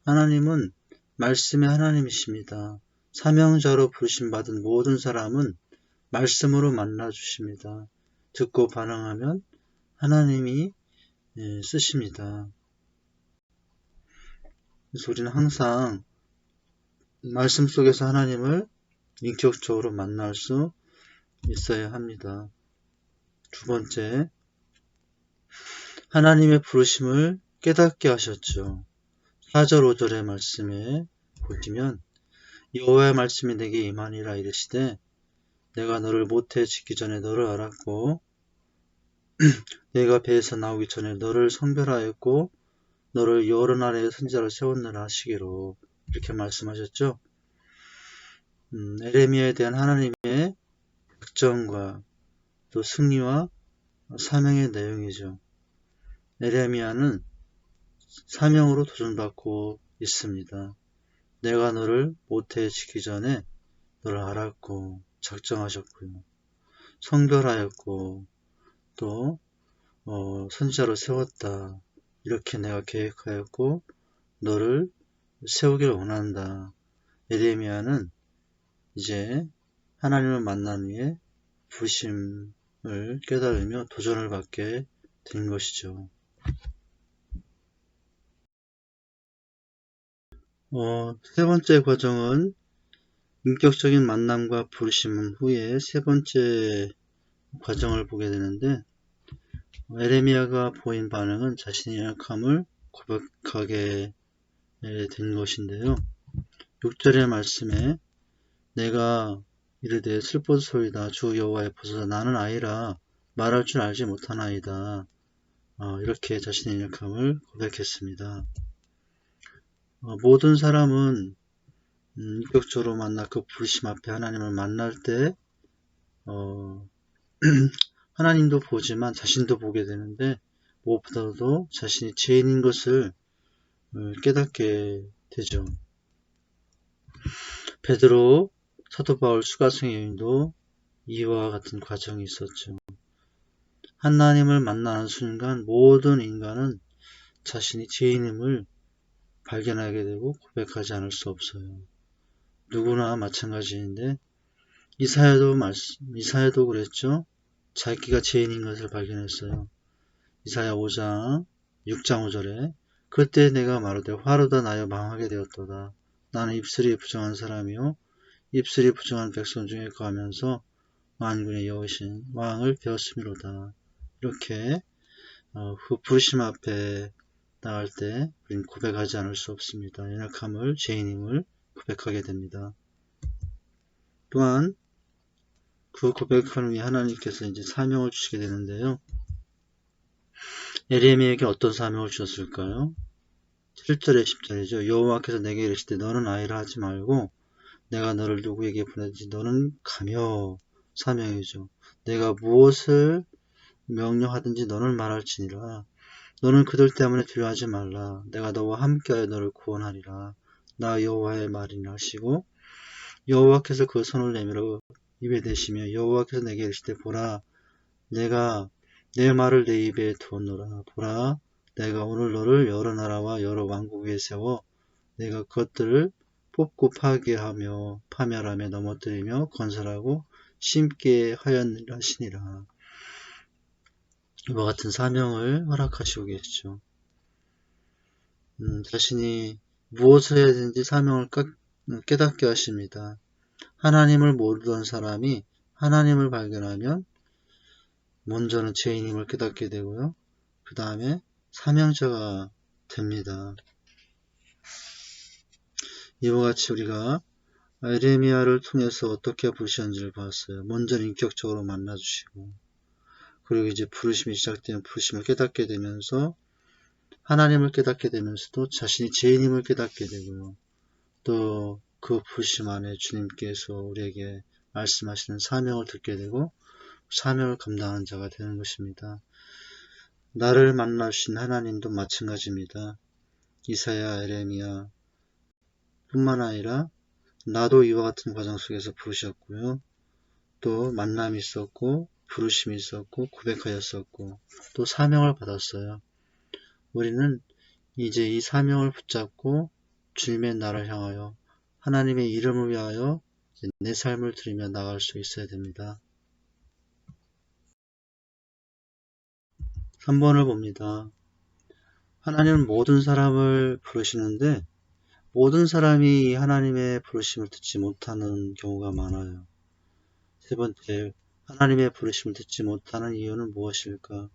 S2: 하나님은 말씀의 하나님이십니다. 사명자로 부르심받은 모든 사람은 말씀으로 만나주십니다. 듣고 반응하면 하나님이 쓰십니다. 그래서 우리는 항상 말씀 속에서 하나님을 인격적으로 만날 수 있어야 합니다. 두 번째, 하나님의 부르심을 깨닫게 하셨죠. 4절 5절의 말씀에 보시면 여호와의 말씀이 내게 임하니라 이르시되 내가 너를 모태에 짓기 전에 너를 알았고 내가 배에서 나오기 전에 너를 성별하였고 너를 여러 나라의 선지자로 세웠느라 하시기로 이렇게 말씀하셨죠. 에레미야에 대한 하나님의 작정과 또 승리와 사명의 내용이죠. 에레미야는 사명으로 도전받고 있습니다. 내가 너를 모태에 짓기 전에 너를 알았고 작정하셨고요. 성별하였고 또 선지자로 세웠다. 이렇게 내가 계획하였고 너를 세우기를 원한다. 에레미야는 이제 하나님을 만난 후에 부르심을 깨달으며 도전을 받게 된 것이죠. 세 번째 과정은 인격적인 만남과 부르심 후에 세 번째 과정을 보게 되는데 에레미야가 보인 반응은 자신의 연약함을 고백하게 된 것인데요. 6절의 말씀에 내가 이르되 슬퍼소이다 주 여호와의 보소서 나는 아이라 말할 줄 알지 못하나이다. 이렇게 자신의 연약함을 고백했습니다. 모든 사람은 인격적으로 만나 그 부르심 앞에 하나님을 만날 때 하나님도 보지만 자신도 보게 되는데 무엇보다도 자신이 죄인인 것을 깨닫게 되죠. 베드로, 사도 바울, 수가성의 여인도 이와 같은 과정이 있었죠. 하나님을 만나는 순간 모든 인간은 자신이 죄인임을 발견하게 되고 고백하지 않을 수 없어요. 누구나 마찬가지인데 이사야도 그랬죠. 자기가 죄인인 것을 발견했어요. 이사야 5장 6장 5절에 그때 내가 말하되 화로다 나여 망하게 되었도다. 나는 입술이 부정한 사람이요 입술이 부정한 백성 중에 거하면서 만군의 여호신 왕을 배웠음이로다. 이렇게 그 부르심 앞에 나갈 때 우리는 고백하지 않을 수 없습니다. 연약함을 죄인임을 고백하게 됩니다. 또한 그 고백한 후에 하나님께서 이제 사명을 주시게 되는데요. 에레미야에게 어떤 사명을 주셨을까요? 7절에 10절이죠. 여호와께서 내게 이르시되 너는 아이라 하지 말고 내가 너를 누구에게 보내든지 너는 가며 사명이죠. 내가 무엇을 명령하든지 너는 말할지니라. 너는 그들 때문에 두려워하지 말라. 내가 너와 함께하여 너를 구원하리라. 나 여호와의 말이라 하시고 여호와께서 그 손을 내밀어 입에 대시며 여호와께서 내게 이르시되 보라 내가 내 말을 내 입에 두었노라. 보라 내가 오늘 너를 여러 나라와 여러 왕국 위에 세워 내가 그것들을 뽑고 파괴하며 파멸하며 넘어뜨리며 건설하고 심게 하였느니라. 이와 같은 사명을 허락하시고 계시죠. 자신이 무엇을 해야 되는지 사명을 깨닫게 하십니다. 하나님을 모르던 사람이 하나님을 발견하면 먼저는 죄인임을 깨닫게 되고요. 그 다음에 사명자가 됩니다. 이와 같이 우리가 에레미야를 통해서 어떻게 부르셨는지를 봤어요. 먼저는 인격적으로 만나주시고, 그리고 이제 부르심이 시작되면 부르심을 깨닫게 되면서 하나님을 깨닫게 되면서도 자신이 죄인임을 깨닫게 되고요. 또 그 부르심 안에 주님께서 우리에게 말씀하시는 사명을 듣게 되고 사명을 감당하는 자가 되는 것입니다. 나를 만나신 하나님도 마찬가지입니다. 이사야, 에레미야 뿐만 아니라 나도 이와 같은 과정 속에서 부르셨고요. 또 만남이 있었고 부르심이 있었고 고백하였었고 또 사명을 받았어요. 우리는 이제 이 사명을 붙잡고 주님의 나라를 향하여 하나님의 이름을 위하여 내 삶을 드리며 나갈 수 있어야 됩니다. 3번을 봅니다. 하나님은 모든 사람을 부르시는데 모든 사람이 하나님의 부르심을 듣지 못하는 경우가 많아요. 세 번째, 하나님의 부르심을 듣지 못하는 이유는 무엇일까?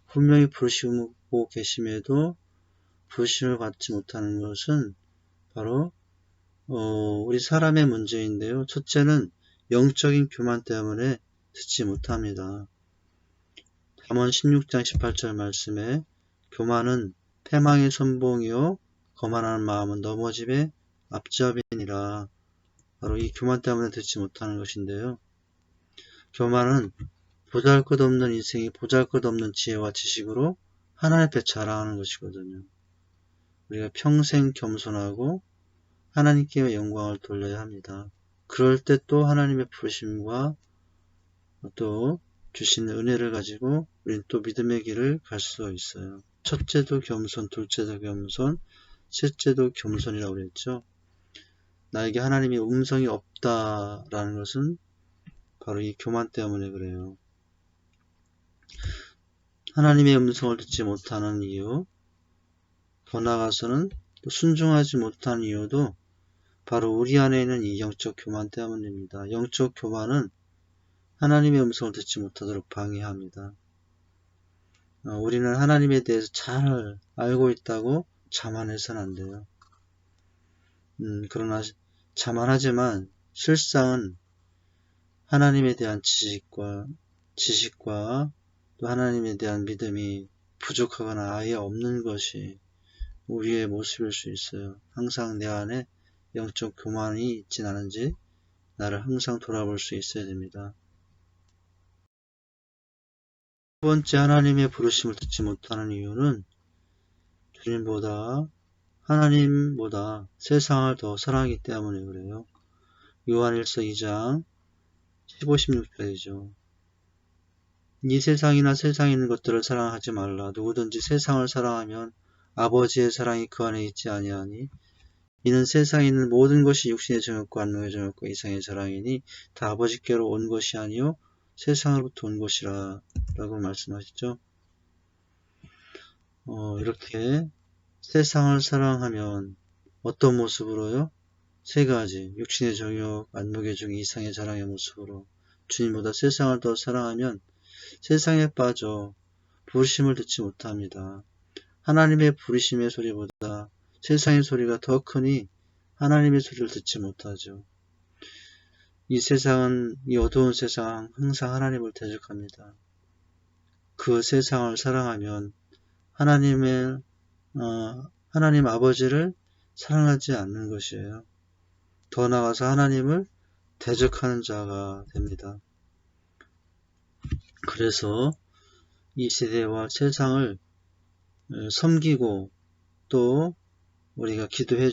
S2: 분명히 부르시고 계심에도 부르심을 받지 못하는 것은 바로 우리 사람의 문제인데요. 첫째는 영적인 교만 때문에 듣지 못합니다. 잠언 16장 18절 말씀에 교만은 패망의 선봉이요 거만하는 마음은 넘어짐의 앞잡이니라. 바로 이 교만 때문에 듣지 못하는 것인데요. 교만은 보잘것없는 인생이 보잘것없는 지혜와 지식으로 하나님 앞에 자랑하는 것이거든요. 우리가 평생 겸손하고 하나님께 영광을 돌려야 합니다. 그럴 때 또 하나님의 부르심과 또 주시는 은혜를 가지고 우리는 또 믿음의 길을 갈 수 있어요. 첫째도 겸손, 둘째도 겸손, 셋째도 겸손이라고 그랬죠. 나에게 하나님의 음성이 없다라는 것은 바로 이 교만 때문에 그래요. 하나님의 음성을 듣지 못하는 이유, 더 나아가서는 또 순종하지 못하는 이유도 바로 우리 안에 있는 이 영적 교만 때문입니다. 영적 교만은 하나님의 음성을 듣지 못하도록 방해합니다. 우리는 하나님에 대해서 잘 알고 있다고 자만해서는 안 돼요. 그러나 자만하지만 실상은 하나님에 대한 지식과 또 하나님에 대한 믿음이 부족하거나 아예 없는 것이 우리의 모습일 수 있어요. 항상 내 안에 영적 교만이 있진 않은지 나를 항상 돌아볼 수 있어야 됩니다. 두 번째, 하나님의 부르심을 듣지 못하는 이유는 주님보다 하나님보다 세상을 더 사랑하기 때문에 그래요. 요한일서 2장 15, 16절이죠. 이 세상이나 세상에 있는 것들을 사랑하지 말라. 누구든지 세상을 사랑하면 아버지의 사랑이 그 안에 있지 아니하니 이는 세상에 있는 모든 것이 육신의 정욕과 안목의 정욕과 이상의 사랑이니 다 아버지께로 온 것이 아니요 세상으로부터 온 것이라 라고 말씀하시죠. 이렇게 세상을 사랑하면 어떤 모습으로요? 세 가지, 육신의 정욕, 안목의 정욕, 이상의 사랑의 모습으로 주님보다 세상을 더 사랑하면 세상에 빠져 부르심을 듣지 못합니다. 하나님의 부르심의 소리보다 세상의 소리가 더 크니 하나님의 소리를 듣지 못하죠. 이 세상은, 이 어두운 세상 항상 하나님을 대적합니다. 그 세상을 사랑하면 하나님 아버지를 사랑하지 않는 것이에요. 더 나아가서 하나님을 대적하는 자가 됩니다. 그래서 이 시대와 세상을 섬기고 또 우리가 기도해야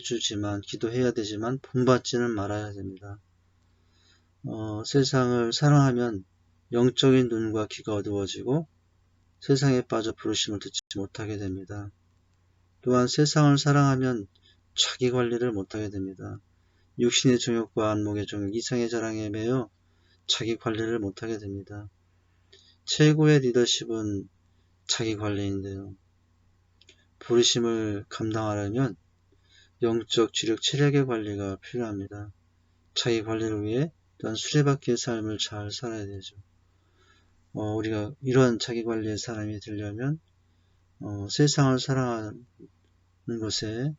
S2: 되지만 본받지는 말아야 됩니다. 세상을 사랑하면 영적인 눈과 귀가 어두워지고 세상에 빠져 부르심을 듣지 못하게 됩니다. 또한 세상을 사랑하면 자기 관리를 못하게 됩니다. 육신의 정욕과 안목의 정욕, 이상의 자랑에 매여 자기 관리를 못하게 됩니다. 최고의 리더십은 자기 관리인데요. 부르심을 감당하려면 영적 지력 체력의 관리가 필요합니다. 자기 관리를 위해 또한 수레바퀴의 삶을 잘 살아야 되죠. 우리가 이러한 자기 관리의 사람이 되려면 세상을 사랑하는 것에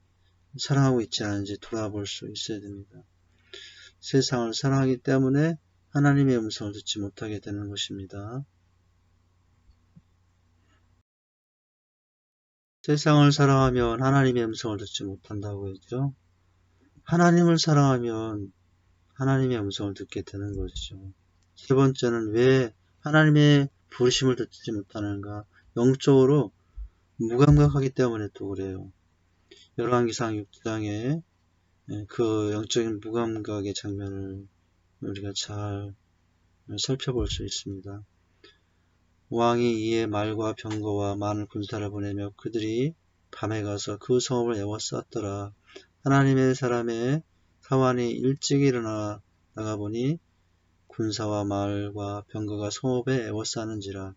S2: 사랑하고 있지 않은지 돌아볼 수 있어야 됩니다. 세상을 사랑하기 때문에 하나님의 음성을 듣지 못하게 되는 것입니다. 세상을 사랑하면 하나님의 음성을 듣지 못한다고 했죠. 하나님을 사랑하면 하나님의 음성을 듣게 되는 것이죠. 세 번째는 왜 하나님의 부르심을 듣지 못하는가? 영적으로 무감각하기 때문에 또 그래요. 열왕기상 6장에 그 영적인 무감각의 장면을 우리가 잘 살펴볼 수 있습니다. 왕이 이에 말과 병거와 많은 군사를 보내며 그들이 밤에 가서 그 성읍을 에워쌌더라. 하나님의 사람의 사환이 일찍 일어나 나가보니 군사와 말과 병거가 성읍에 에워싸는지라.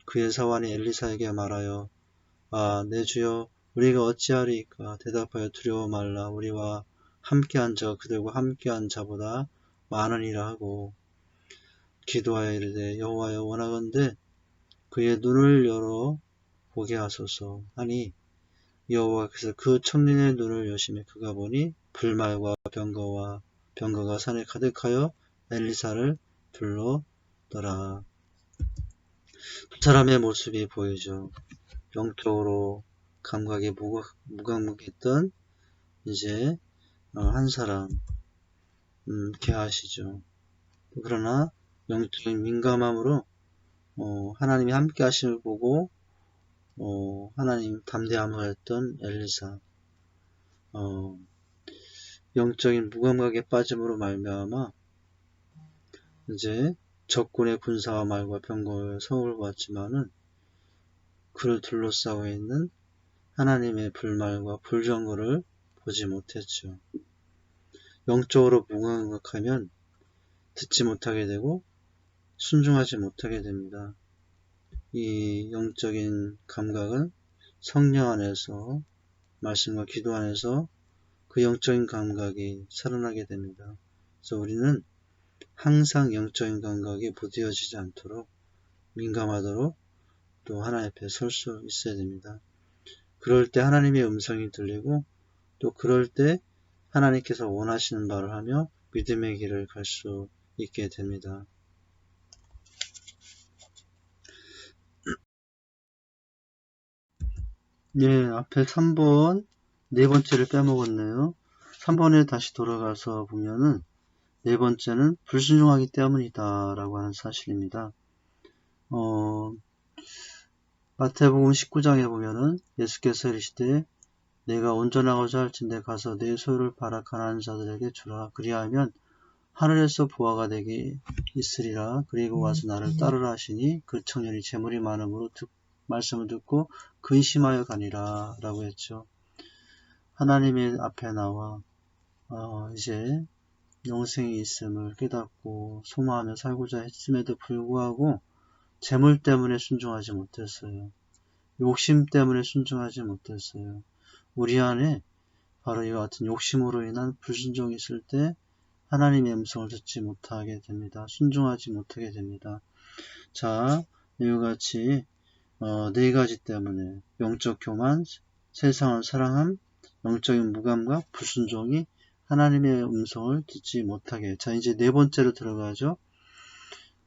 S2: 그의 사환이 엘리사에게 말하여 내 주여 우리가 어찌하리이까. 대답하여 두려워 말라. 우리와 함께한 자가 그들과 함께한 자보다 많으니라 하고 기도하여 이르되 여호와여 원하건대 그의 눈을 열어 보게 하소서 하니 여호와께서 그 청년의 눈을 여시매 그가 보니 불말과 병거가 산에 가득하여 엘리사를 불렀더라. 두 사람의 모습이 보이죠. 영적으로 감각이 무감각했던 이제 한 사람 개하시죠. 그러나 영적인 민감함으로 하나님이 함께 하심을 보고 하나님 담대함을 했던 엘리사. 영적인 무감각에 빠짐으로 말미암아 이제 적군의 군사와 말과 병거의 성을 보았지만은 그를 둘러싸고 있는 하나님의 불말과 불병거를 보지 못했죠. 영적으로 무감각하면 듣지 못하게 되고 순종하지 못하게 됩니다. 이 영적인 감각은 성령 안에서 말씀과 기도 안에서 그 영적인 감각이 살아나게 됩니다. 그래서 우리는 항상 영적인 감각이 부디어지지 않도록 민감하도록 또 하나님 앞에 설 수 있어야 됩니다. 그럴 때 하나님의 음성이 들리고 또 그럴 때 하나님께서 원하시는 바를 하며 믿음의 길을 갈 수 있게 됩니다. 앞에 3번 네 번째를 빼먹었네요. 3번에 다시 돌아가서 보면은 네 번째는 불순종하기 때문이다 라고 하는 사실입니다. 마태복음 19장에 보면은 예수께서 이르시되 내가 온전하고자 할진대 가서 내 소유를 팔아 가난한 자들에게 주라. 그리하면 하늘에서 보화가 내게 있으리라. 그리고 와서 나를 따르라 하시니 그 청년이 재물이 많음으로 말씀을 듣고 근심하여 가니라 라고 했죠. 하나님의 앞에 나와 이제 영생이 있음을 깨닫고 소망하며 살고자 했음에도 불구하고 재물 때문에 순종하지 못했어요. 욕심 때문에 순종하지 못했어요. 우리 안에 바로 이와 같은 욕심으로 인한 불순종이 있을 때 하나님의 음성을 듣지 못하게 됩니다. 순종하지 못하게 됩니다. 자, 이와 같이 네 가지 때문에 영적 교만, 세상을 사랑함, 영적인 무감각, 불순종이 하나님의 음성을 듣지 못하게. 자, 이제 네 번째로 들어가죠.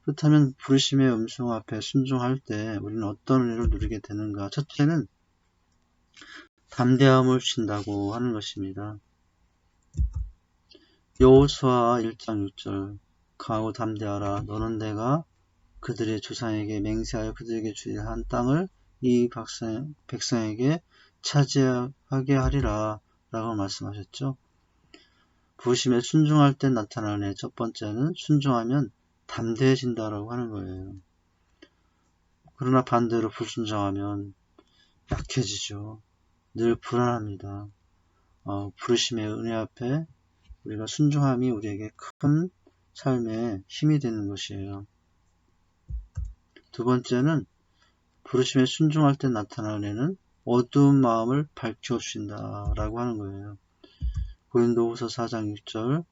S2: 그렇다면 부르심의 음성 앞에 순종할 때 우리는 어떤 은혜를 누리게 되는가? 첫째는 담대함을 주신다고 하는 것입니다. 여호수아 1장 6절 강하고 담대하라. 너는 내가 그들의 조상에게 맹세하여 그들에게 주리라 한 땅을 이 백성에게 차지하게 하리라 라고 말씀하셨죠. 부르심에 순종할 때 나타나는 첫 번째는 순종하면 담대해진다라고 하는 거예요. 그러나 반대로 불순종하면 약해지죠. 늘 불안합니다. 부르심의 은혜 앞에 우리가 순종함이 우리에게 큰 삶에 힘이 되는 것이에요. 두 번째는 부르심에 순종할 때 나타나는 어두운 마음을 밝혀주신다 라고 하는 거예요. 고린도후서 4장 6절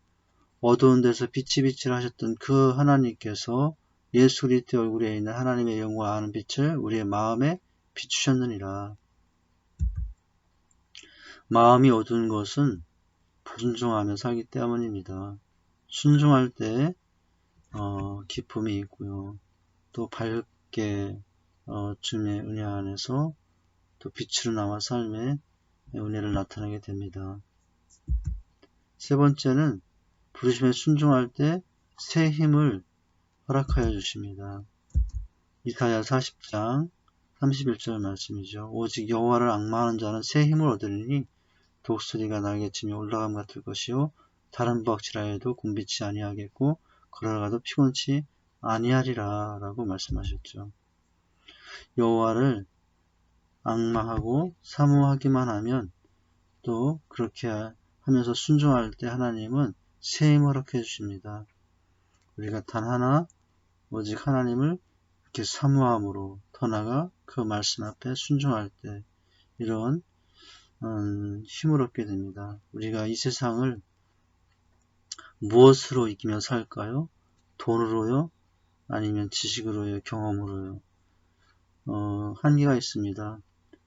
S2: 어두운 데서 비치비치하셨던 그 하나님께서 예수 그리스도 얼굴에 있는 하나님의 영광을 아는 빛을 우리의 마음에 비추셨느니라. 마음이 어두운 것은 불순종하며 살기 때문입니다. 순종할 때 기쁨이 있고요. 또 밝게 주님의 은혜 안에서 또 빛으로 나와 삶의 은혜를 나타내게 됩니다. 세 번째는 부르심에 순종할 때 새 힘을 허락하여 주십니다. 이사야 40장 31절 말씀이죠. 오직 여호와를 앙망하는 자는 새 힘을 얻으리니 독수리가 날개치며 올라감 같을 것이요 다른 부각질하여도 곤비치 아니하겠고 걸어가도 피곤치 아니하리라 라고 말씀하셨죠. 여호와를 앙망하고 사모하기만 하면 또 그렇게 하면서 순종할 때 하나님은 새 힘을 허락해 주십니다. 우리가 단 하나 오직 하나님을 이렇게 사모함으로 더 나아가 그 말씀 앞에 순종할 때 이런 힘을 얻게 됩니다. 우리가 이 세상을 무엇으로 이기며 살까요? 돈으로요? 아니면 지식으로요? 경험으로요? 한계가 있습니다.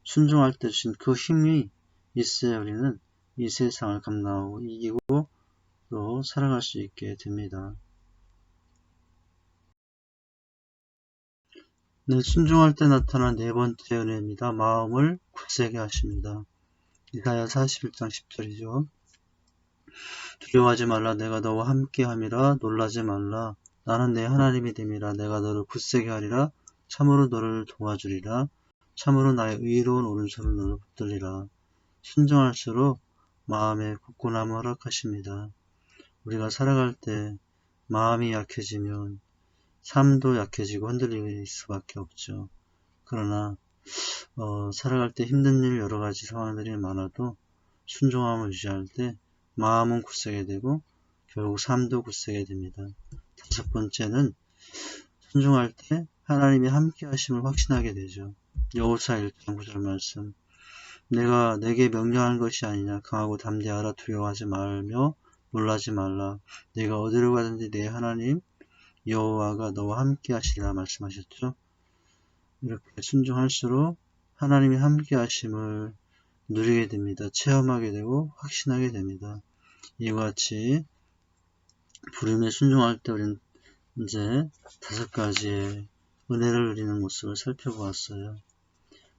S2: 순종할 때 주신 그 힘이 있어야 우리는 이 세상을 감당하고 이기고 또 살아갈 수 있게 됩니다. 네, 순종할 때 나타난 네 번째 은혜입니다. 마음을 굳세게 하십니다. 이사야 41장 10절이죠. 두려워하지 말라. 내가 너와 함께함이라. 놀라지 말라. 나는 내 하나님이 됨이라. 내가 너를 굳세게 하리라. 참으로 너를 도와주리라. 참으로 나의 의로운 오른손을 너를 붙들리라. 순종할수록 마음의 굳건함을 허락하십니다. 우리가 살아갈 때 마음이 약해지면 삶도 약해지고 흔들릴 수밖에 없죠. 그러나 살아갈 때 힘든 일 여러 가지 상황들이 많아도 순종함을 유지할 때 마음은 굳세게 되고 결국 삶도 굳세게 됩니다. 다섯 번째는 순종할 때 하나님이 함께 하심을 확신하게 되죠. 여호수아 1장 9절 말씀 내가 내게 명령한 것이 아니냐 강하고 담대하라 두려워하지 말며 놀라지 말라 내가 어디로 가든지 내 하나님 여호와가 너와 함께 하시리라 말씀하셨죠. 이렇게 순종할수록 하나님이 함께 하심을 누리게 됩니다. 체험하게 되고 확신하게 됩니다. 이와 같이 부름에 순종할 때 우리는 이제 다섯 가지의 은혜를 누리는 모습을 살펴보았어요.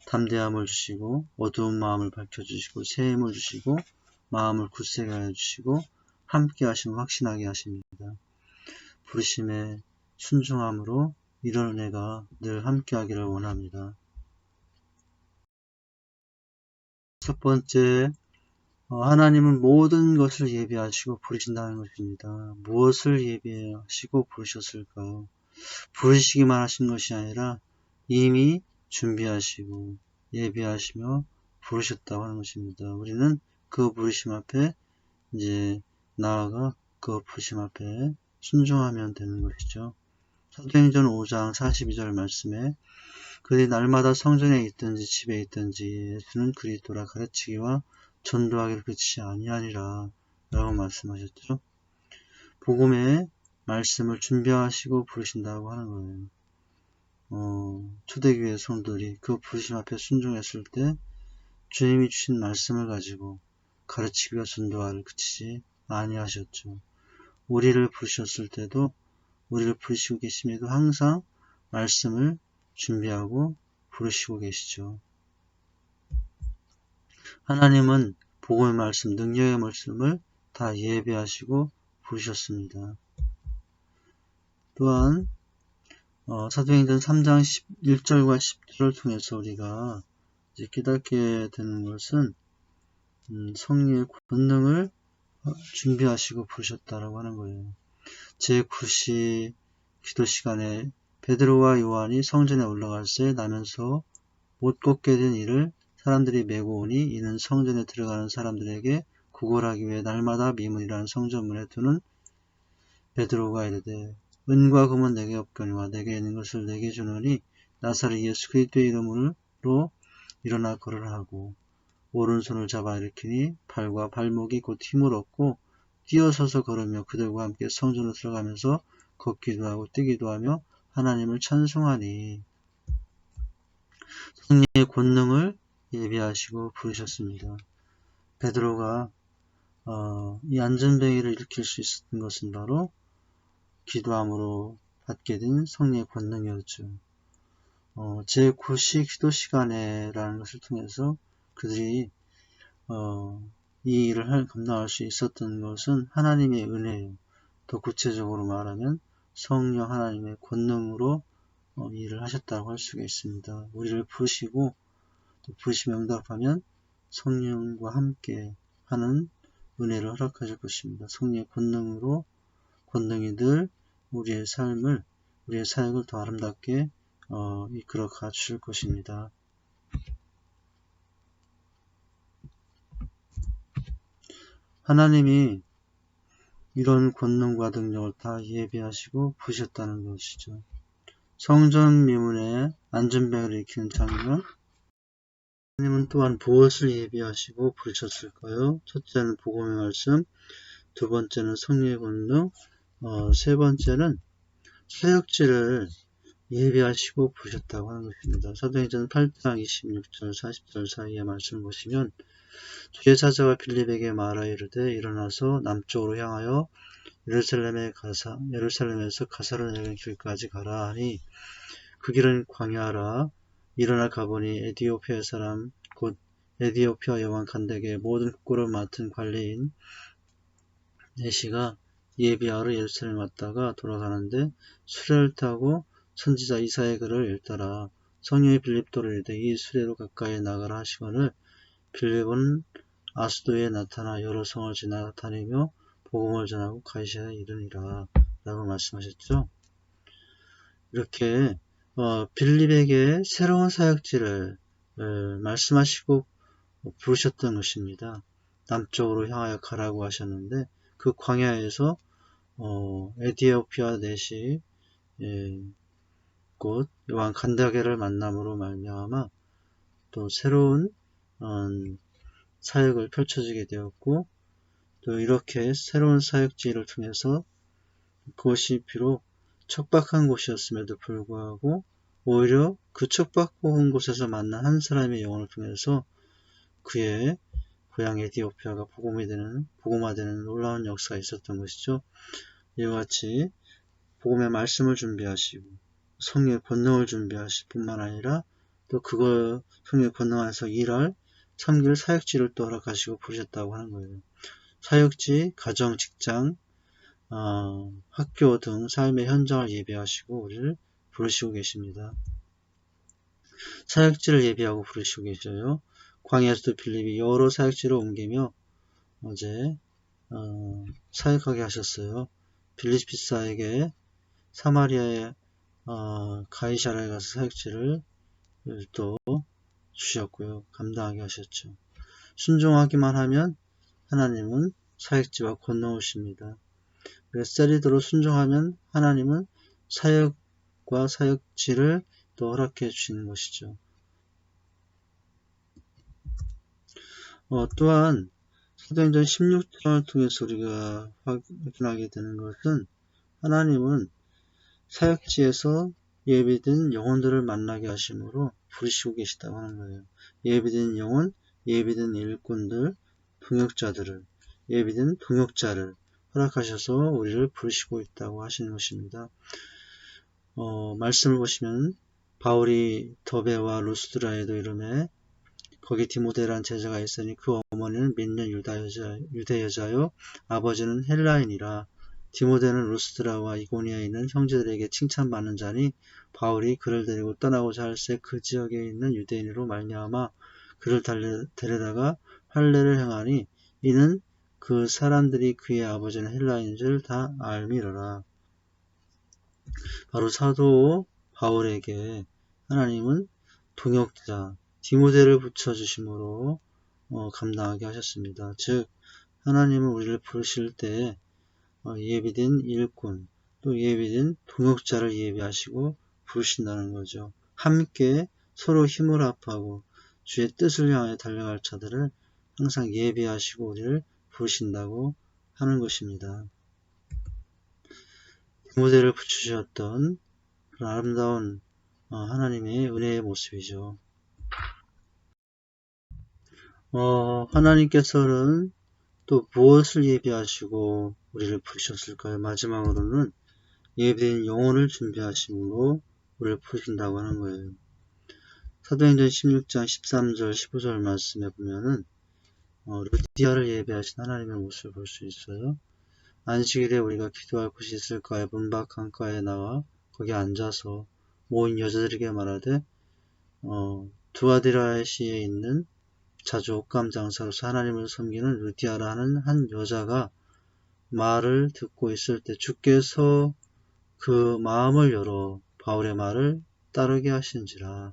S2: 담대함을 주시고 어두운 마음을 밝혀주시고 새 힘을 주시고 마음을 굳세게 하여 주시고 함께 하심을 확신하게 하십니다. 부르심에 순종함으로 이런 은혜가 늘 함께 하기를 원합니다. 첫 번째, 하나님은 모든 것을 예비하시고 부르신다는 것입니다. 무엇을 예비하시고 부르셨을까요? 부르시기만 하신 것이 아니라 이미 준비하시고 예비하시며 부르셨다고 하는 것입니다. 우리는 그 부르심 앞에 이제 나아가 그 부르심 앞에 순종하면 되는 것이죠. 사도행전 5장 42절 말씀에 그들이 날마다 성전에 있든지 집에 있든지 예수는 그리스도라 가르치기와 전도하기를 그치지 아니하니라 라고 말씀하셨죠. 복음의 말씀을 준비하시고 부르신다고 하는 거예요. 초대교회 성도들이 그 부르심 앞에 순종했을 때 주님이 주신 말씀을 가지고 가르치기와 전도하기를 그치지 아니하셨죠. 우리를 부르셨을 때도 우리를 부르시고 계심에도 항상 말씀을 준비하고 부르시고 계시죠. 하나님은 복음의 말씀, 능력의 말씀을 다 예배하시고 부르셨습니다. 또한 사도행전 3장 1절과 10절을 통해서 우리가 이제 깨닫게 되는 것은 성령의 권능을 준비하시고 부르셨다라고 하는 거예요. 제9시 기도 시간에 베드로와 요한이 성전에 올라갈 때 나면서 못 걷게 된 이를 사람들이 메고 오니 이는 성전에 들어가는 사람들에게 구걸하기 위해 날마다 미문이라는 성전문에 두는 베드로가 이르되 은과 금은 내게 없거니와 내게 있는 것을 내게 주노니 나사렛 예수 그리스도의 이름으로 일어나 걸으라 하고 오른손을 잡아 일으키니 팔과 발목이 곧 힘을 얻고 뛰어서서 걸으며 그들과 함께 성전으로 들어가면서 걷기도 하고 뛰기도 하며 하나님을 찬송하니 성령의 권능을 예비하시고 부르셨습니다. 베드로가 이 안전뱅이를 일으킬 수 있었던 것은 바로 기도함으로 받게 된 성령의 권능이었죠. 제9시 기도 시간에라는 것을 통해서 그들이 이 일을 감당할 수 있었던 것은 하나님의 은혜예요. 더 구체적으로 말하면 성령 하나님의 권능으로 이 일을 하셨다고 할 수가 있습니다. 우리를 부르시고 또 부르시며 응답하면 성령과 함께 하는 은혜를 허락하실 것입니다. 성령의 권능으로 권능이 늘 우리의 삶을 우리의 사역을 더 아름답게 이끌어 가 주실 것입니다. 하나님이 이런 권능과 능력을 다 예비하시고 부으셨다는 것이죠. 성전 미문에 안전뱅이를 일으키는 장면, 하나님은 또한 무엇을 예비하시고 부르셨을까요? 첫째는 복음의 말씀, 두 번째는 성령의 권능, 세 번째는 사역지를 예비하시고 부르셨다고 하는 것입니다. 사도행전 8장 26절 40절 사이의 말씀을 보시면 주의 사자가 빌립에게 말하여 이르되 일어나서 남쪽으로 향하여 예루살렘에서 가사로 내리는 길까지 가라 하니 그 길은 광야라. 일어나 가보니 에디오피아 사람 곧 에디오피아 여왕 간덱의 모든 국고를 맡은 관리인 네시가 예비하러 예루살렘 왔다가 돌아가는데 수레를 타고 선지자 이사의 글을 읽더라. 성령이 빌립도를 이르되 이 수레로 가까이 나가라 하시거늘 빌립은 아수도에 나타나 여러 성을 지나다니며 복음을 전하고 가이사야에 이르니라 라고 말씀하셨죠. 이렇게 빌립에게 새로운 사역지를 말씀하시고 부르셨던 것입니다. 남쪽으로 향하여 가라고 하셨는데 그 광야에서 에디오피아 내시 곧 여왕 간다게를 만남으로 말미암아 또 새로운 사역을 펼쳐지게 되었고 또 이렇게 새로운 사역지를 통해서 그것이 비록 척박한 곳이었음에도 불구하고 오히려 그 척박한 곳에서 만난 한 사람의 영혼을 통해서 그의 고향 에디오피아가 복음화되는 놀라운 역사가 있었던 것이죠. 이와 같이 복음의 말씀을 준비하시고 성령의 권능을 준비하실 뿐만 아니라 또 그걸 성령의 권능 안에서 일할 섬길 사역지를 또 허락하시고 부르셨다고 하는 거예요. 사역지, 가정, 직장, 학교 등 삶의 현장을 예비하시고 우리를 부르시고 계십니다. 사역지를 예비하고 부르시고 계셔요. 광야에서도 빌립이 여러 사역지를 옮기며 어제 사역하게 하셨어요. 빌립비사에게 사마리아의 가이사라에 가서 사역지를 또 주셨고요. 감당하게 하셨죠. 순종하기만 하면 하나님은 사역지와 건너오십니다. 세리도로 순종하면 하나님은 사역과 사역지를 또 허락해 주시는 것이죠. 또한 사도행전 16장을 통해서 우리가 확인하게 되는 것은 하나님은 사역지에서 예비된 영혼들을 만나게 하심으로 부르시고 계시다고 하는 거예요. 예비된 영혼, 예비된 일꾼들, 동역자들을, 예비된 동역자를 허락하셔서 우리를 부르시고 있다고 하시는 것입니다. 말씀을 보시면 바울이 더베와 루스드라에도 이름에 거기 디모데라는 제자가 있으니 그 어머니는 민년 유대 여자요 아버지는 헬라인이라. 디모데는 루스드라와 이고니아에 있는 형제들에게 칭찬받는 자니 바울이 그를 데리고 떠나고자 할새 그 지역에 있는 유대인으로 말미암아 그를 데려다가 할례를 행하니 이는 그 사람들이 그의 아버지는 헬라인인 줄 다 알미러라. 바로 사도 바울에게 하나님은 동역자 디모데를 붙여주심으로 감당하게 하셨습니다. 즉 하나님은 우리를 부르실 때 예비된 일꾼, 또 예비된 동역자를 예비하시고 부르신다는 거죠. 함께 서로 힘을 합하고 주의 뜻을 향해 달려갈 자들을 항상 예비하시고 우리를 부르신다고 하는 것입니다. 무대를 붙이셨던 그런 아름다운 하나님의 은혜의 모습이죠. 하나님께서는 또 무엇을 예비하시고 우리를 부르셨을까요? 마지막으로는 예비된 영혼을 준비하심으로 우리를 부르신다고 하는 거예요. 사도행전 16장 13절 15절 말씀에 보면은 루디아를 예비하신 하나님의 모습을 볼 수 있어요. 안식일에 우리가 기도할 곳이 있을까에 문밖 강가에 나와 거기 앉아서 모인 여자들에게 말하되 두아디라시에 있는 자주 옷감 장사로서 하나님을 섬기는 루디아라는 한 여자가 말을 듣고 있을 때 주께서 그 마음을 열어 바울의 말을 따르게 하신지라.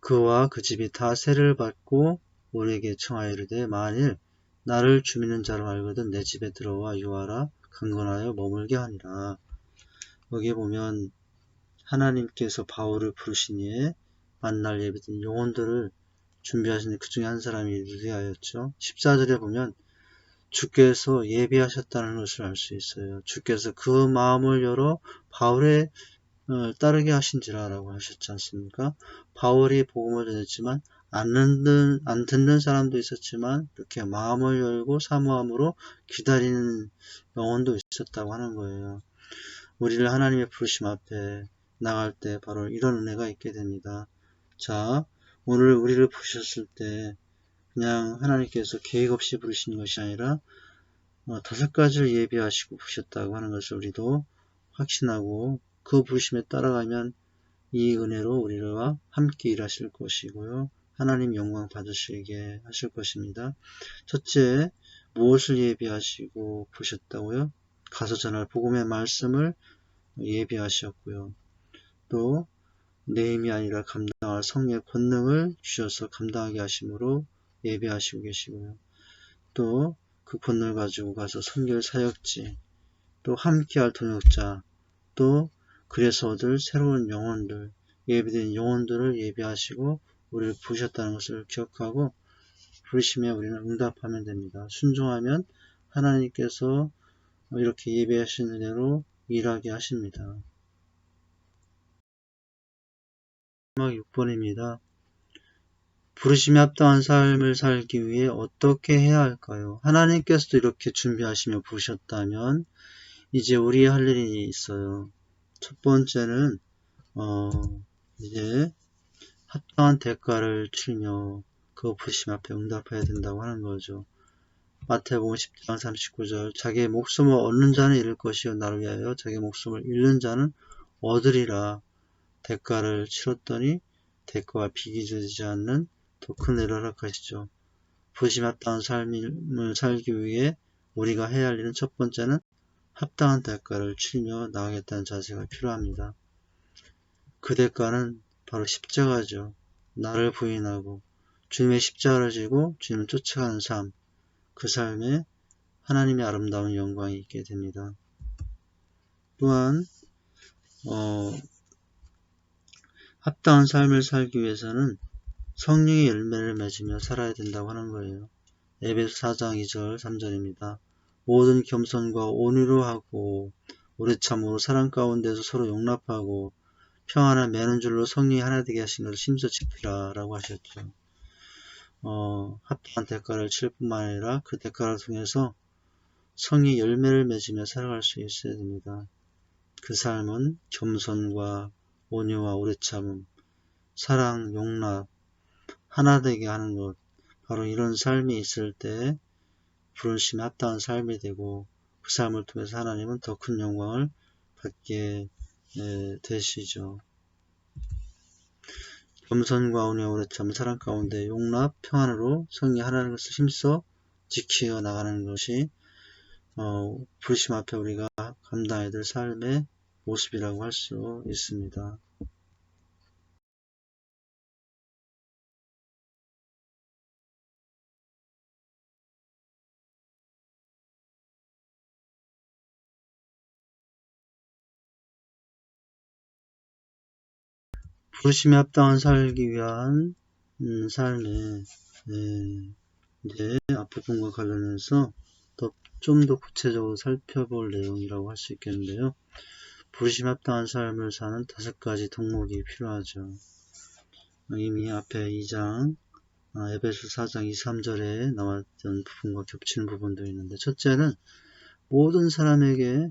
S2: 그와 그 집이 다 세례를 받고 우리에게 청하여 이르되 만일 나를 주미는 자로 알거든 내 집에 들어와 유하라 강건하여 머물게 하니라. 여기에 보면 하나님께서 바울을 부르시니에 만날 예비된 영혼들을 준비하시는 그 중에 한 사람이 루디아였죠. 14절에 보면 주께서 예비하셨다는 것을 알 수 있어요. 주께서 그 마음을 열어 바울의 따르게 하신지라 라고 하셨지 않습니까? 바울이 복음을 전했지만 안 듣는 사람도 있었지만 이렇게 마음을 열고 사모함으로 기다리는 영혼도 있었다고 하는 거예요. 우리를 하나님의 부르심 앞에 나갈 때 바로 이런 은혜가 있게 됩니다. 자, 오늘 우리를 부르셨을 때 그냥 하나님께서 계획 없이 부르시는 것이 아니라 5가지를 예비하시고 부르셨다고 하는 것을 우리도 확신하고 그 부르심에 따라가면 이 은혜로 우리와 함께 일하실 것이고요. 하나님 영광 받으시게 하실 것입니다. 첫째, 무엇을 예비하시고 부르셨다고요? 가서 전할 복음의 말씀을 예비하셨고요. 또 내 힘이 아니라 감당할 성령의 권능을 주셔서 감당하게 하심으로 예비하시고 계시고요. 또 그 권능을 가지고 가서 선교의 사역지, 또 함께할 동역자, 또 그래서 얻을 새로운 영혼들, 예비된 영혼들을 예비하시고 우리를 부르셨다는 것을 기억하고 부르심에 우리는 응답하면 됩니다. 순종하면 하나님께서 이렇게 예배하신 은혜로 일하게 하십니다. 마지막 6번입니다. 부르심에 합당한 삶을 살기 위해 어떻게 해야 할까요? 하나님께서도 이렇게 준비하시며 부르셨다면 이제 우리 할 일이 있어요. 첫 번째는 이제 합당한 대가를 치르며 그 부르심 앞에 응답해야 된다고 하는 거죠. 마태복음 10장 39절 자기의 목숨을 얻는 자는 잃을 것이요 나를 위하여 자기의 목숨을 잃는 자는 얻으리라. 대가를 치렀더니 대가가 비교되지 않는 더 큰 은혜를 허락하시죠. 부르심에 합당한 삶을 살기 위해 우리가 해야 할 일은 첫 번째는 합당한 대가를 치르며 나가겠다는 자세가 필요합니다. 그 대가는 바로 십자가죠. 나를 부인하고 주님의 십자가를 지고 주님을 쫓아가는 삶, 그 삶에 하나님의 아름다운 영광이 있게 됩니다. 또한 합당한 삶을 살기 위해서는 성령의 열매를 맺으며 살아야 된다고 하는 거예요. 에베소 4장 2절 3절입니다. 모든 겸손과 온유로 하고 오래 참으로 사랑 가운데서 서로 용납하고 평안을 매는 줄로 성령이 하나 되게 하신 것을 심써 지키라 라고 하셨죠. 합당한 대가를 칠 뿐만 아니라 그 대가를 통해서 성의 열매를 맺으며 살아갈 수 있어야 됩니다. 그 삶은 겸손과 온유와 오래 참음, 사랑, 용납, 하나 되게 하는 것, 바로 이런 삶이 있을 때 부르심에 합당한 삶이 되고 그 삶을 통해서 하나님은 더 큰 영광을 받게 되시죠. 겸손과 온유와 오래 참 사랑 가운데 용납, 평안으로 성이 하나님 것을 힘써 지키어 나가는 것이 부르심 앞에 우리가 감당해야 될 삶의 모습이라고 할 수 있습니다. 부르심에 합당한 살기 위한 삶에 이제 앞에 본과 관련해서 좀 더 구체적으로 살펴볼 내용이라고 할 수 있겠는데요. 부르심에 합당한 삶을 사는 5가지 덕목이 필요하죠. 이미 앞에 2장 에베소 4장 2, 3절에 나왔던 부분과 겹치는 부분도 있는데, 첫째는 모든 사람에게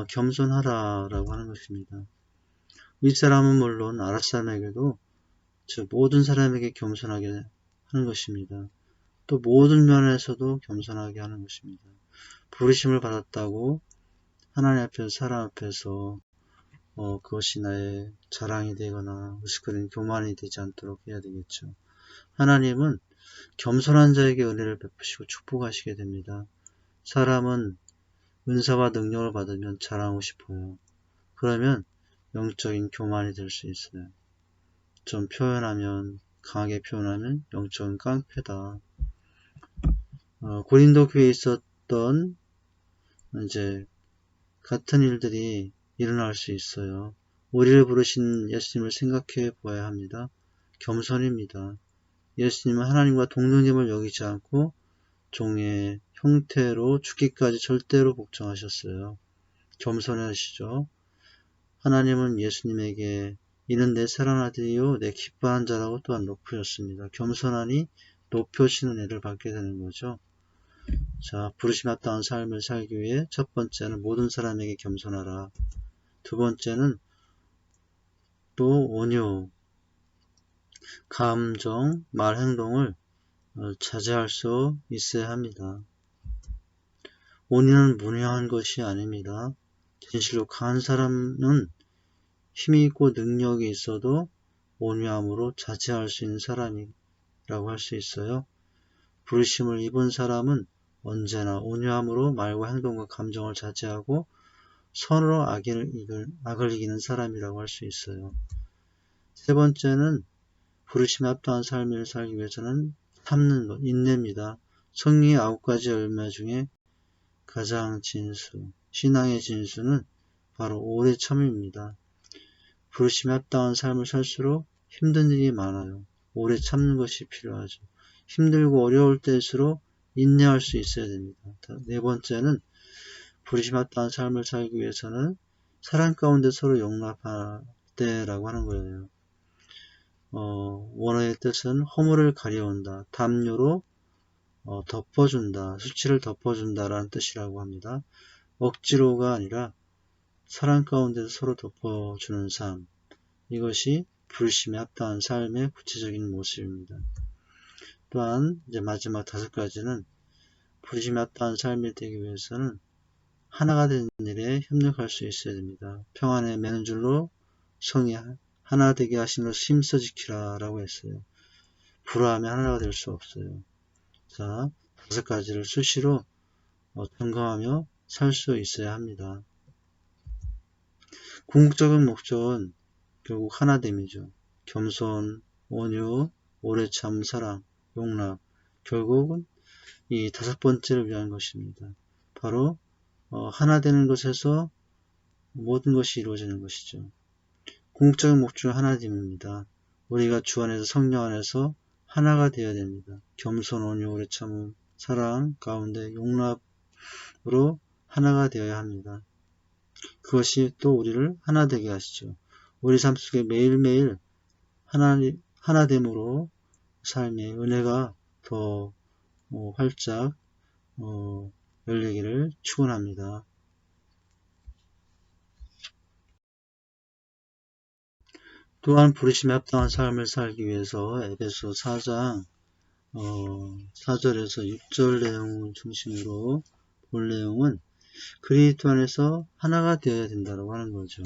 S2: 겸손하라 라고 하는 것입니다. 윗사람은 물론 아랫사람에게도, 즉 모든 사람에게 겸손하게 하는 것입니다. 또 모든 면에서도 겸손하게 하는 것입니다. 부르심을 받았다고 하나님 앞에서 사람 앞에서 그것이 나의 자랑이 되거나 으스크린 교만이 되지 않도록 해야 되겠죠. 하나님은 겸손한 자에게 은혜를 베푸시고 축복하시게 됩니다. 사람은 은사와 능력을 받으면 자랑하고 싶어요. 그러면 영적인 교만이 될 수 있어요. 좀 강하게 표현하면 영적인 깡패다. 고린도 교회에 있었던 이제 같은 일들이 일어날 수 있어요. 우리를 부르신 예수님을 생각해 보아야 합니다. 겸손입니다. 예수님은 하나님과 동등됨을 여기지 않고 종의 형태로 죽기까지 절대로 복종하셨어요. 겸손하시죠. 하나님은 예수님에게 이는 내 사랑하는 아들이요 내 기뻐하는 자라고 또한 높으셨습니다. 겸손하니 높여지는 은혜를 받게 되는 거죠. 자, 부르심 합당한 삶을 살기 위해 첫 번째는 모든 사람에게 겸손하라. 두 번째는 또 온유, 감정, 말, 행동을 자제할 수 있어야 합니다. 온유는 무능한 것이 아닙니다. 진실로 강한 사람은 힘이 있고 능력이 있어도 온유함으로 자제할 수 있는 사람이라고 할 수 있어요. 부르심을 입은 사람은 언제나 온유함으로 말과 행동과 감정을 자제하고 선으로 악을 이기는 사람이라고 할 수 있어요. 세 번째는 부르심에 합당한 삶을 살기 위해서는 참는 것, 인내입니다. 성령의 9가지 열매 중에 가장 신앙의 진수는 바로 오래 참음입니다. 부르심에 합당한 삶을 살수록 힘든 일이 많아요. 오래 참는 것이 필요하죠. 힘들고 어려울 때일수록 인내할 수 있어야 됩니다. 네 번째는 부르심에 합당한 삶을 살기 위해서는 사랑 가운데 서로 용납할 때라고 하는 거예요. 원어의 뜻은 허물을 가려운다, 담요로 덮어준다, 수치를 덮어준다라는 뜻이라고 합니다. 억지로가 아니라 사랑 가운데서 서로 덮어주는 삶, 이것이 부르심에 합당한 삶의 구체적인 모습입니다. 또한 이제 마지막 5가지는 부르심에 합당한 삶이 되기 위해서는 하나가 되는 일에 협력할 수 있어야 됩니다. 평안에 매는 줄로 성이 하나 되게 하심으로 힘써 지키라 라고 했어요. 불화하면 하나가 될 수 없어요. 자, 5가지를 수시로 점검하며 살 수 있어야 합니다. 궁극적인 목적은 결국 하나됨이죠. 겸손, 온유, 오래 참, 사랑, 용납, 결국은 이 5번째를 위한 것입니다. 바로 하나 되는 것에서 모든 것이 이루어지는 것이죠. 궁극적인 목적은 하나됨입니다. 우리가 주 안에서 성령 안에서 하나가 되어야 됩니다. 겸손, 온유, 오래 참음, 사랑 가운데 용납으로 하나가 되어야 합니다. 그것이 또 우리를 하나 되게 하시죠. 우리 삶 속에 매일매일 하나됨으로 삶의 은혜가 더 활짝 열리기를 축원합니다. 또한 부르심에 합당한 삶을 살기 위해서 에베소 4장 4절에서 6절 내용을 중심으로 볼 내용은 그리스도 안에서 하나가 되어야 된다고 하는 거죠.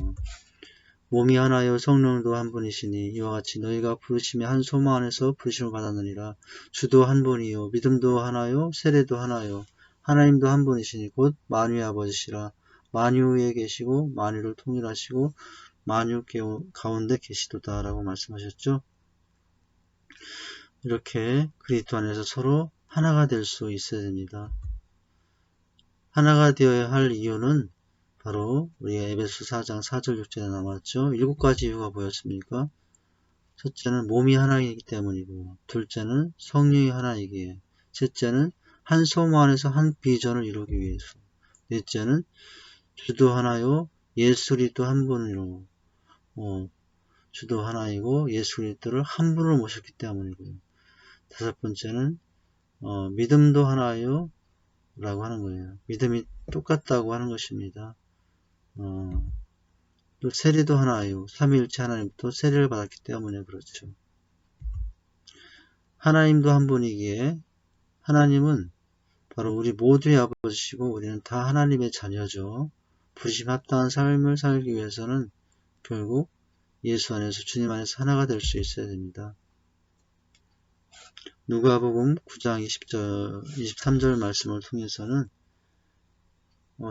S2: 몸이 하나요 성령도 한 분이시니 이와 같이 너희가 부르심의 한 소망 안에서 부르심을 받았느니라. 주도 한 분이요 믿음도 하나요 세례도 하나요 하나님도 한 분이시니 곧 만유의 아버지시라. 만유에 계시고 만유를 통일하시고 만유 가운데 계시도다 라고 말씀하셨죠. 이렇게 그리스도 안에서 서로 하나가 될 수 있어야 됩니다. 하나가 되어야 할 이유는 바로 우리가 에베소 4장 4절 6절에 나왔죠. 7가지 이유가 뭐였습니까? 첫째는 몸이 하나이기 때문이고, 둘째는 성령이 하나이기에, 셋째는 한 소모 안에서 한 비전을 이루기 위해서, 넷째는 주도 하나요 예수 그리스도 한 분으로, 주도 하나이고 예수 그리스도를 한 분으로 모셨기 때문이고요. 다섯 번째는 믿음도 하나요 라고 하는 거예요. 믿음이 똑같다고 하는 것입니다. 또 세례도 하나요. 삼위일체 하나님부터 세례를 받았기 때문에 그렇죠. 하나님도 한 분이기에 하나님은 바로 우리 모두의 아버지시고 우리는 다 하나님의 자녀죠. 부르심 합당한 삶을 살기 위해서는 결국 예수 안에서 주님 안에서 하나가 될 수 있어야 됩니다. 누가복음 9장 23절 말씀을 통해서는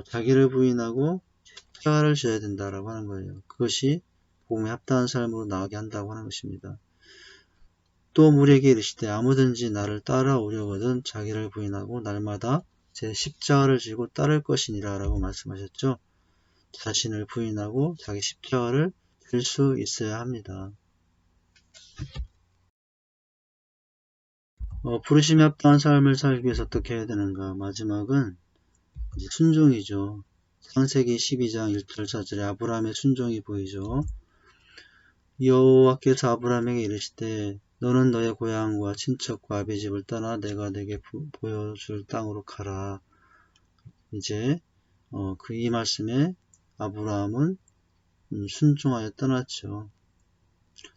S2: 자기를 부인하고 십자가를 져야 된다라고 하는 거예요. 그것이 복음에 합당한 삶으로 나가게 한다고 하는 것입니다. 또 우리에게 이르시되 아무든지 나를 따라오려거든 자기를 부인하고 날마다 제 십자가를 지고 따를 것이니라 라고 말씀하셨죠. 자신을 부인하고 자기 십자가를 질 수 있어야 합니다. 부르심에 합당한 삶을 살기 위해서 어떻게 해야 되는가? 마지막은 이제 순종이죠. 창세기 12장 1절 4절에 아브라함의 순종이 보이죠. 여호와께서 아브라함에게 이르시되 너는 너의 고향과 친척과 아비 집을 떠나 내가 내게 보여줄 땅으로 가라. 이제 이 말씀에 아브라함은 순종하여 떠났죠.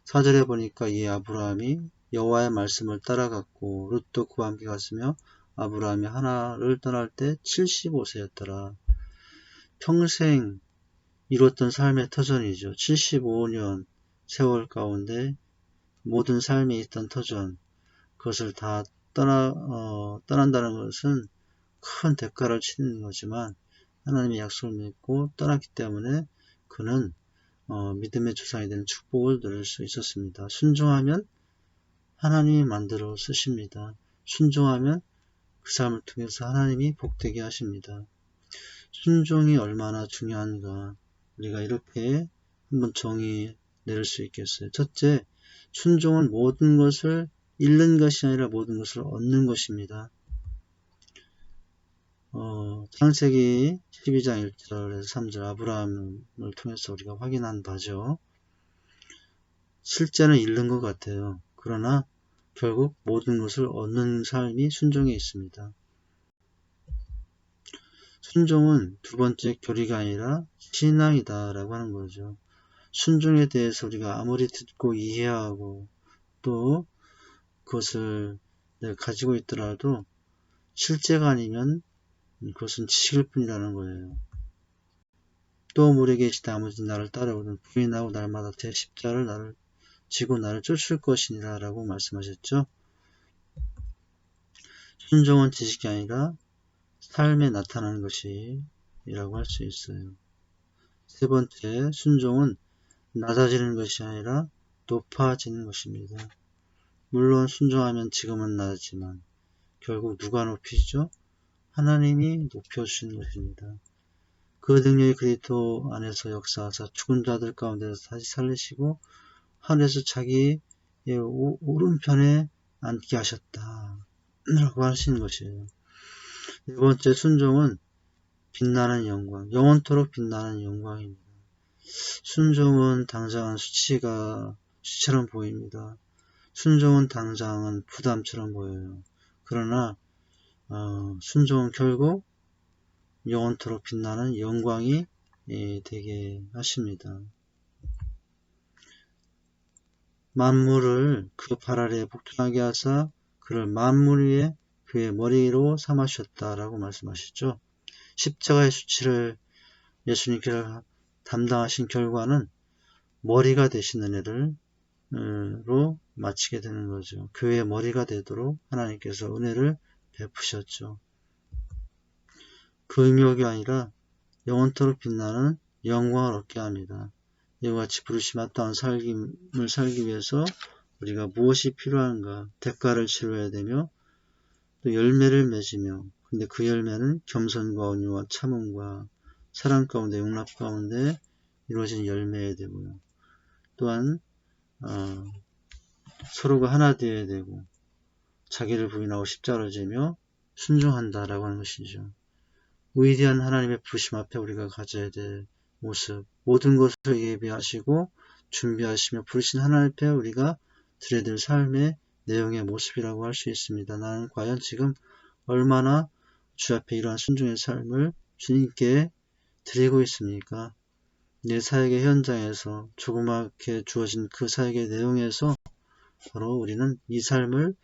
S2: 4절에 보니까 이 아브라함이 여호와의 말씀을 따라갔고 룻도 그와 함께 갔으며 아브라함이 하나를 떠날 때 75세였더라. 평생 이뤘던 삶의 터전이죠. 75년 세월 가운데 모든 삶에 있던 터전, 그것을 다 떠난다는 것은 큰 대가를 치는 거지만 하나님의 약속을 믿고 떠났기 때문에 그는 믿음의 조상이 되는 축복을 누릴 수 있었습니다. 순종하면 하나님이 만들어 쓰십니다. 순종하면 그 삶을 통해서 하나님이 복되게 하십니다. 순종이 얼마나 중요한가 우리가 이렇게 한번 정의 내릴 수 있겠어요. 첫째, 순종은 모든 것을 잃는 것이 아니라 모든 것을 얻는 것입니다. 창세기 12장 1절에서 3절 아브라함을 통해서 우리가 확인한 바죠. 실제는 잃는 것 같아요. 그러나 결국 모든 것을 얻는 삶이 순종에 있습니다. 순종은 두 번째 교리가 아니라 신앙이다 라고 하는 거죠. 순종에 대해서 우리가 아무리 듣고 이해하고 또 그것을 내가 가지고 있더라도 실제가 아니면 그것은 지식일 뿐이라는 거예요. 또 물에 계시다 아무지 나를 따라오는 부인하고 날마다 제 십자를 나를 지고 나를 쫓을 것이니라 라고 말씀하셨죠. 순종은 지식이 아니라 삶에 나타나는 것이라고 할 수 있어요. 세 번째, 순종은 낮아지는 것이 아니라 높아지는 것입니다. 물론 순종하면 지금은 낮지만 결국 누가 높이죠? 하나님이 높여주시는 것입니다. 그 능력이 그리스도 안에서 역사하사 죽은 자들 가운데서 다시 살리시고 하늘에서 자기의 오른편에 앉게 하셨다 라고 하시는 것이에요. 네 번째, 순종은 빛나는 영광, 영원토록 빛나는 영광입니다. 순종은 당장은 수치처럼 보입니다. 순종은 당장은 부담처럼 보여요. 그러나 순종은 결국 영원토록 빛나는 영광이 되게 하십니다. 만물을 그 발 아래에 복종하게 하사 그를 만물 위에 그의 머리로 삼으셨다라고 말씀하셨죠. 십자가의 수치를 예수님께서 담당하신 결과는 머리가 되신 은혜로 마치게 되는 거죠. 교회의 머리가 되도록 하나님께서 은혜를 베푸셨죠. 그 의미가 아니라 영원토록 빛나는 영광을 얻게 합니다. 이와 같이 부르심 합당한 삶을 살기 위해서 우리가 무엇이 필요한가? 대가를 치러야 되며 또 열매를 맺으며 근데 그 열매는 겸손과 온유와 참음과 사랑 가운데 용납 가운데 이루어진 열매야 되고요. 또한 서로가 하나 되어야 되고 자기를 부인하고 십자가를 지며 순종한다라고 하는 것이죠. 위대한 하나님의 부르심 앞에 우리가 가져야 될 모습, 모든 것을 예비하시고 준비하시며 부르신 하나님 앞에 우리가 드려야 될 삶의 내용의 모습이라고 할 수 있습니다. 나는 과연 지금 얼마나 주 앞에 이러한 순종의 삶을 주님께 드리고 있습니까? 내 사역의 현장에서 조그맣게 주어진 그 사역의 내용에서 바로 우리는 이 삶을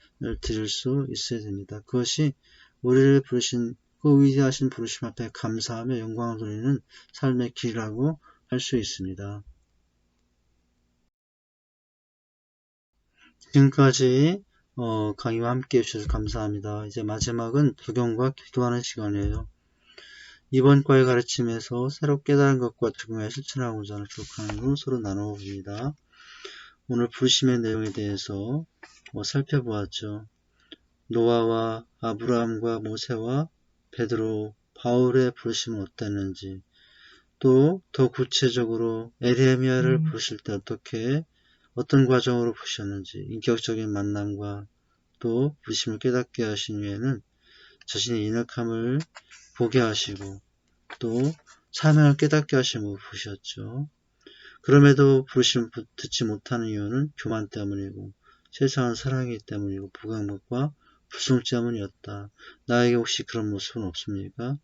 S2: 드릴 수 있어야 됩니다. 그것이 우리를 부르신 그 위대하신 부르심 앞에 감사하며 영광을 돌리는 삶의 길이라고 할 수 있습니다. 지금까지 강의와 함께 해주셔서 감사합니다. 이제 마지막은 적용과 기도하는 시간이에요. 이번 과의 가르침에서 새로 깨달은 것과 적용해 실천하고자 하는 교육하는 서로 나누어 봅니다. 오늘 부르심의 내용에 대해서 살펴보았죠. 노아와 아브라함과 모세와 베드로, 바울의 부르심은 어땠는지, 또 더 구체적으로 에레미야를 부르실 때 어떤 과정으로 부르셨는지, 인격적인 만남과 또 부르심을 깨닫게 하신 후에는 자신의 인역함을 보게 하시고 또 사명을 깨닫게 하심으로 부르셨죠. 그럼에도 부르심을 듣지 못하는 이유는 교만 때문이고 세상은 사랑이기 때문이고 부강목과 불순 때문이었다. 나에게 혹시 그런 모습은 없습니까?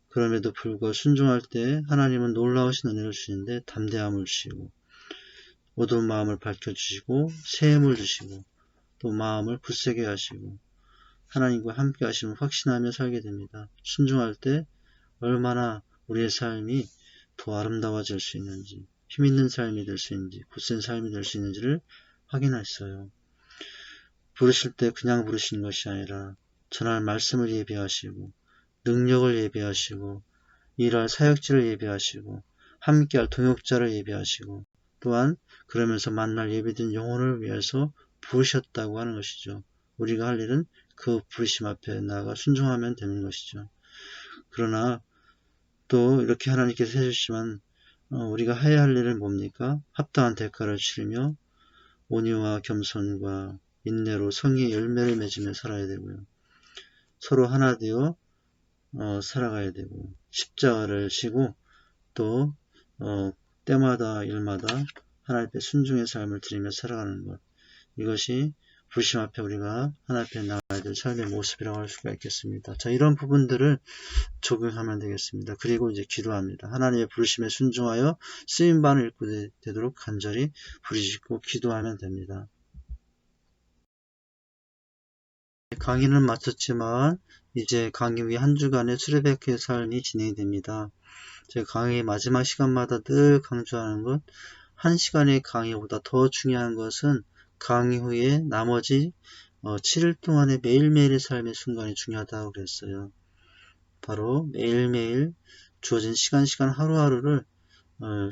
S2: 그럼에도 불구하고 순종할 때 하나님은 놀라우신 은혜를 주시는데 담대함을 주시고 어두운 마음을 밝혀주시고 새 힘을 주시고 또 마음을 굳세게 하시고 하나님과 함께 하심을 확신하며 살게 됩니다. 순종할 때 얼마나 우리의 삶이 더 아름다워질 수 있는지, 힘있는 삶이 될 수 있는지, 굳센 삶이 될 수 있는지를 확인했어요. 부르실 때 그냥 부르시는 것이 아니라 전할 말씀을 예비하시고 능력을 예비하시고 일할 사역지를 예비하시고 함께할 동역자를 예비하시고 또한 그러면서 만날 예비된 영혼을 위해서 부르셨다고 하는 것이죠. 우리가 할 일은 그 부르심 앞에 나아가 순종하면 되는 것이죠. 그러나 또 이렇게 하나님께서 해주시면 우리가 해야 할 일은 뭡니까? 합당한 대가를 치르며 온유와 겸손과 인내로 성의의 열매를 맺으며 살아야 되고요. 서로 하나 되어 살아가야 되고 십자가를 지고 또 때마다 일마다 하나님 앞에 순종의 삶을 드리며 살아가는 것, 이것이 부르심 앞에 우리가 하나님 앞에 나아야 될 삶의 모습이라고 할 수가 있겠습니다. 자, 이런 부분들을 적용하면 되겠습니다. 그리고 이제 기도합니다. 하나님의 부르심에 순종하여 쓰임받는 일꾼이 되도록 간절히 부르짖고 기도하면 됩니다. 강의는 마쳤지만 이제 강의 후에 한 주간의 수레백회 삶이 진행이 됩니다. 제가 강의 마지막 시간마다 늘 강조하는 것, 한 시간의 강의보다 더 중요한 것은 강의 후에 나머지 7일 동안의 매일매일의 삶의 순간이 중요하다고 그랬어요. 바로 매일매일 주어진 시간 하루하루를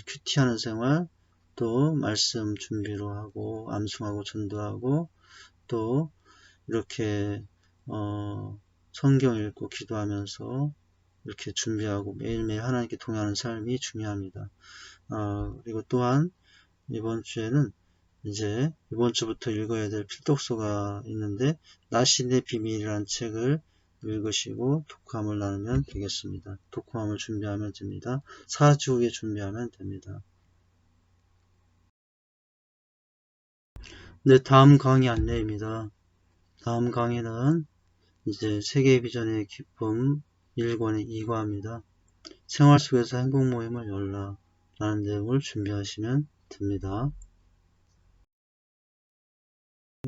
S2: 큐티하는 생활, 또 말씀 준비로 하고 암송하고 전도하고 또 이렇게 성경 읽고 기도하면서 이렇게 준비하고 매일매일 하나님께 동행하는 삶이 중요합니다. 그리고 또한 이번 주에는 이제 이번 주부터 읽어야 될 필독서가 있는데 나신의 비밀이라는 책을 읽으시고 독후감을 나누면 되겠습니다. 독후감을 준비하면 됩니다. 4주 후에 준비하면 됩니다. 네, 다음 강의 안내입니다. 다음 강의는 이제 세계 비전의 기쁨 1권의 2과입니다. 생활 속에서 행복 모임을 열라 라는 내용을 준비하시면 됩니다.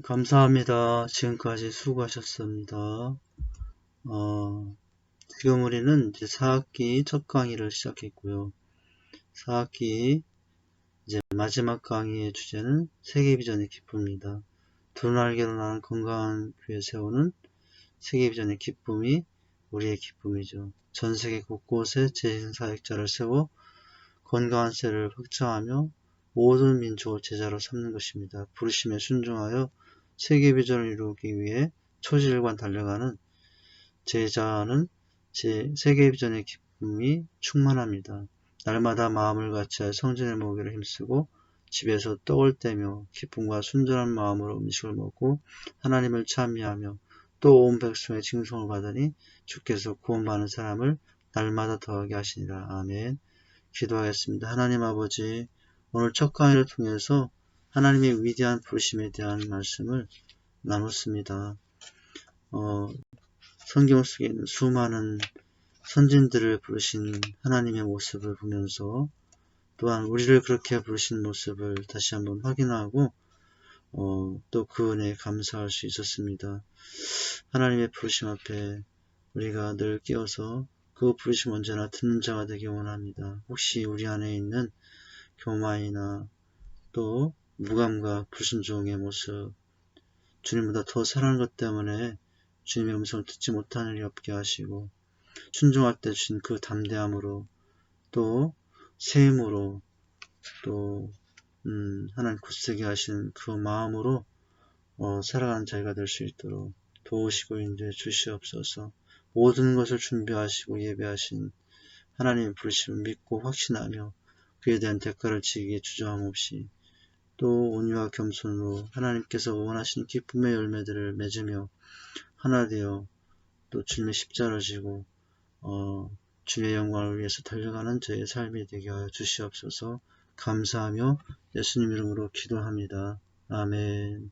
S2: 감사합니다. 지금까지 수고하셨습니다. 지금 우리는 이제 4학기 첫 강의를 시작했고요. 4학기 이제 마지막 강의의 주제는 세계 비전의 기쁨입니다. 두 날개로 나는 건강한 교회 세우는 세계 비전의 기쁨이 우리의 기쁨이죠. 전 세계 곳곳에 재신사역자를 세워 건강한 세를 확장하며 모든 민족을 제자로 삼는 것입니다. 부르심에 순종하여 세계 비전을 이루기 위해 초질관 달려가는 제자는 세계 비전의 기쁨이 충만합니다. 날마다 마음을 같이하여 성전의 모기를 힘쓰고 집에서 떡을 떼며 기쁨과 순전한 마음으로 음식을 먹고 하나님을 찬미하며 또 온 백성의 칭송을 받으니 주께서 구원받는 사람을 날마다 더하게 하시니라. 아멘. 기도하겠습니다. 하나님 아버지, 오늘 첫 강의를 통해서 하나님의 위대한 부르심에 대한 말씀을 나눴습니다. 성경 속에 있는 수많은 선진들을 부르신 하나님의 모습을 보면서 또한 우리를 그렇게 부르신 모습을 다시 한번 확인하고 또 그 은혜에 감사할 수 있었습니다. 하나님의 부르심 앞에 우리가 늘 끼어서 그 부르심 언제나 듣는 자가 되기 원합니다. 혹시 우리 안에 있는 교만이나 또 무감각, 불순종의 모습, 주님보다 더 사랑하는 것 때문에 주님의 음성을 듣지 못하는 일이 없게 하시고 순종할 때 주신 그 담대함으로 또 세임으로 또 하나님 굳세게 하시는 그 마음으로 살아가는 자리가 될 수 있도록 도우시고 인도해 주시옵소서. 모든 것을 준비하시고 예배하신 하나님의 부르심을 믿고 확신하며 그에 대한 대가를 지기에 주저함 없이 또 온유와 겸손으로 하나님께서 원하시는 기쁨의 열매들을 맺으며 하나 되어 또 주님의 십자가를 지고 주의 영광을 위해서 달려가는 저의 삶이 되게 하여 주시옵소서. 감사하며 예수님 이름으로 기도합니다. 아멘.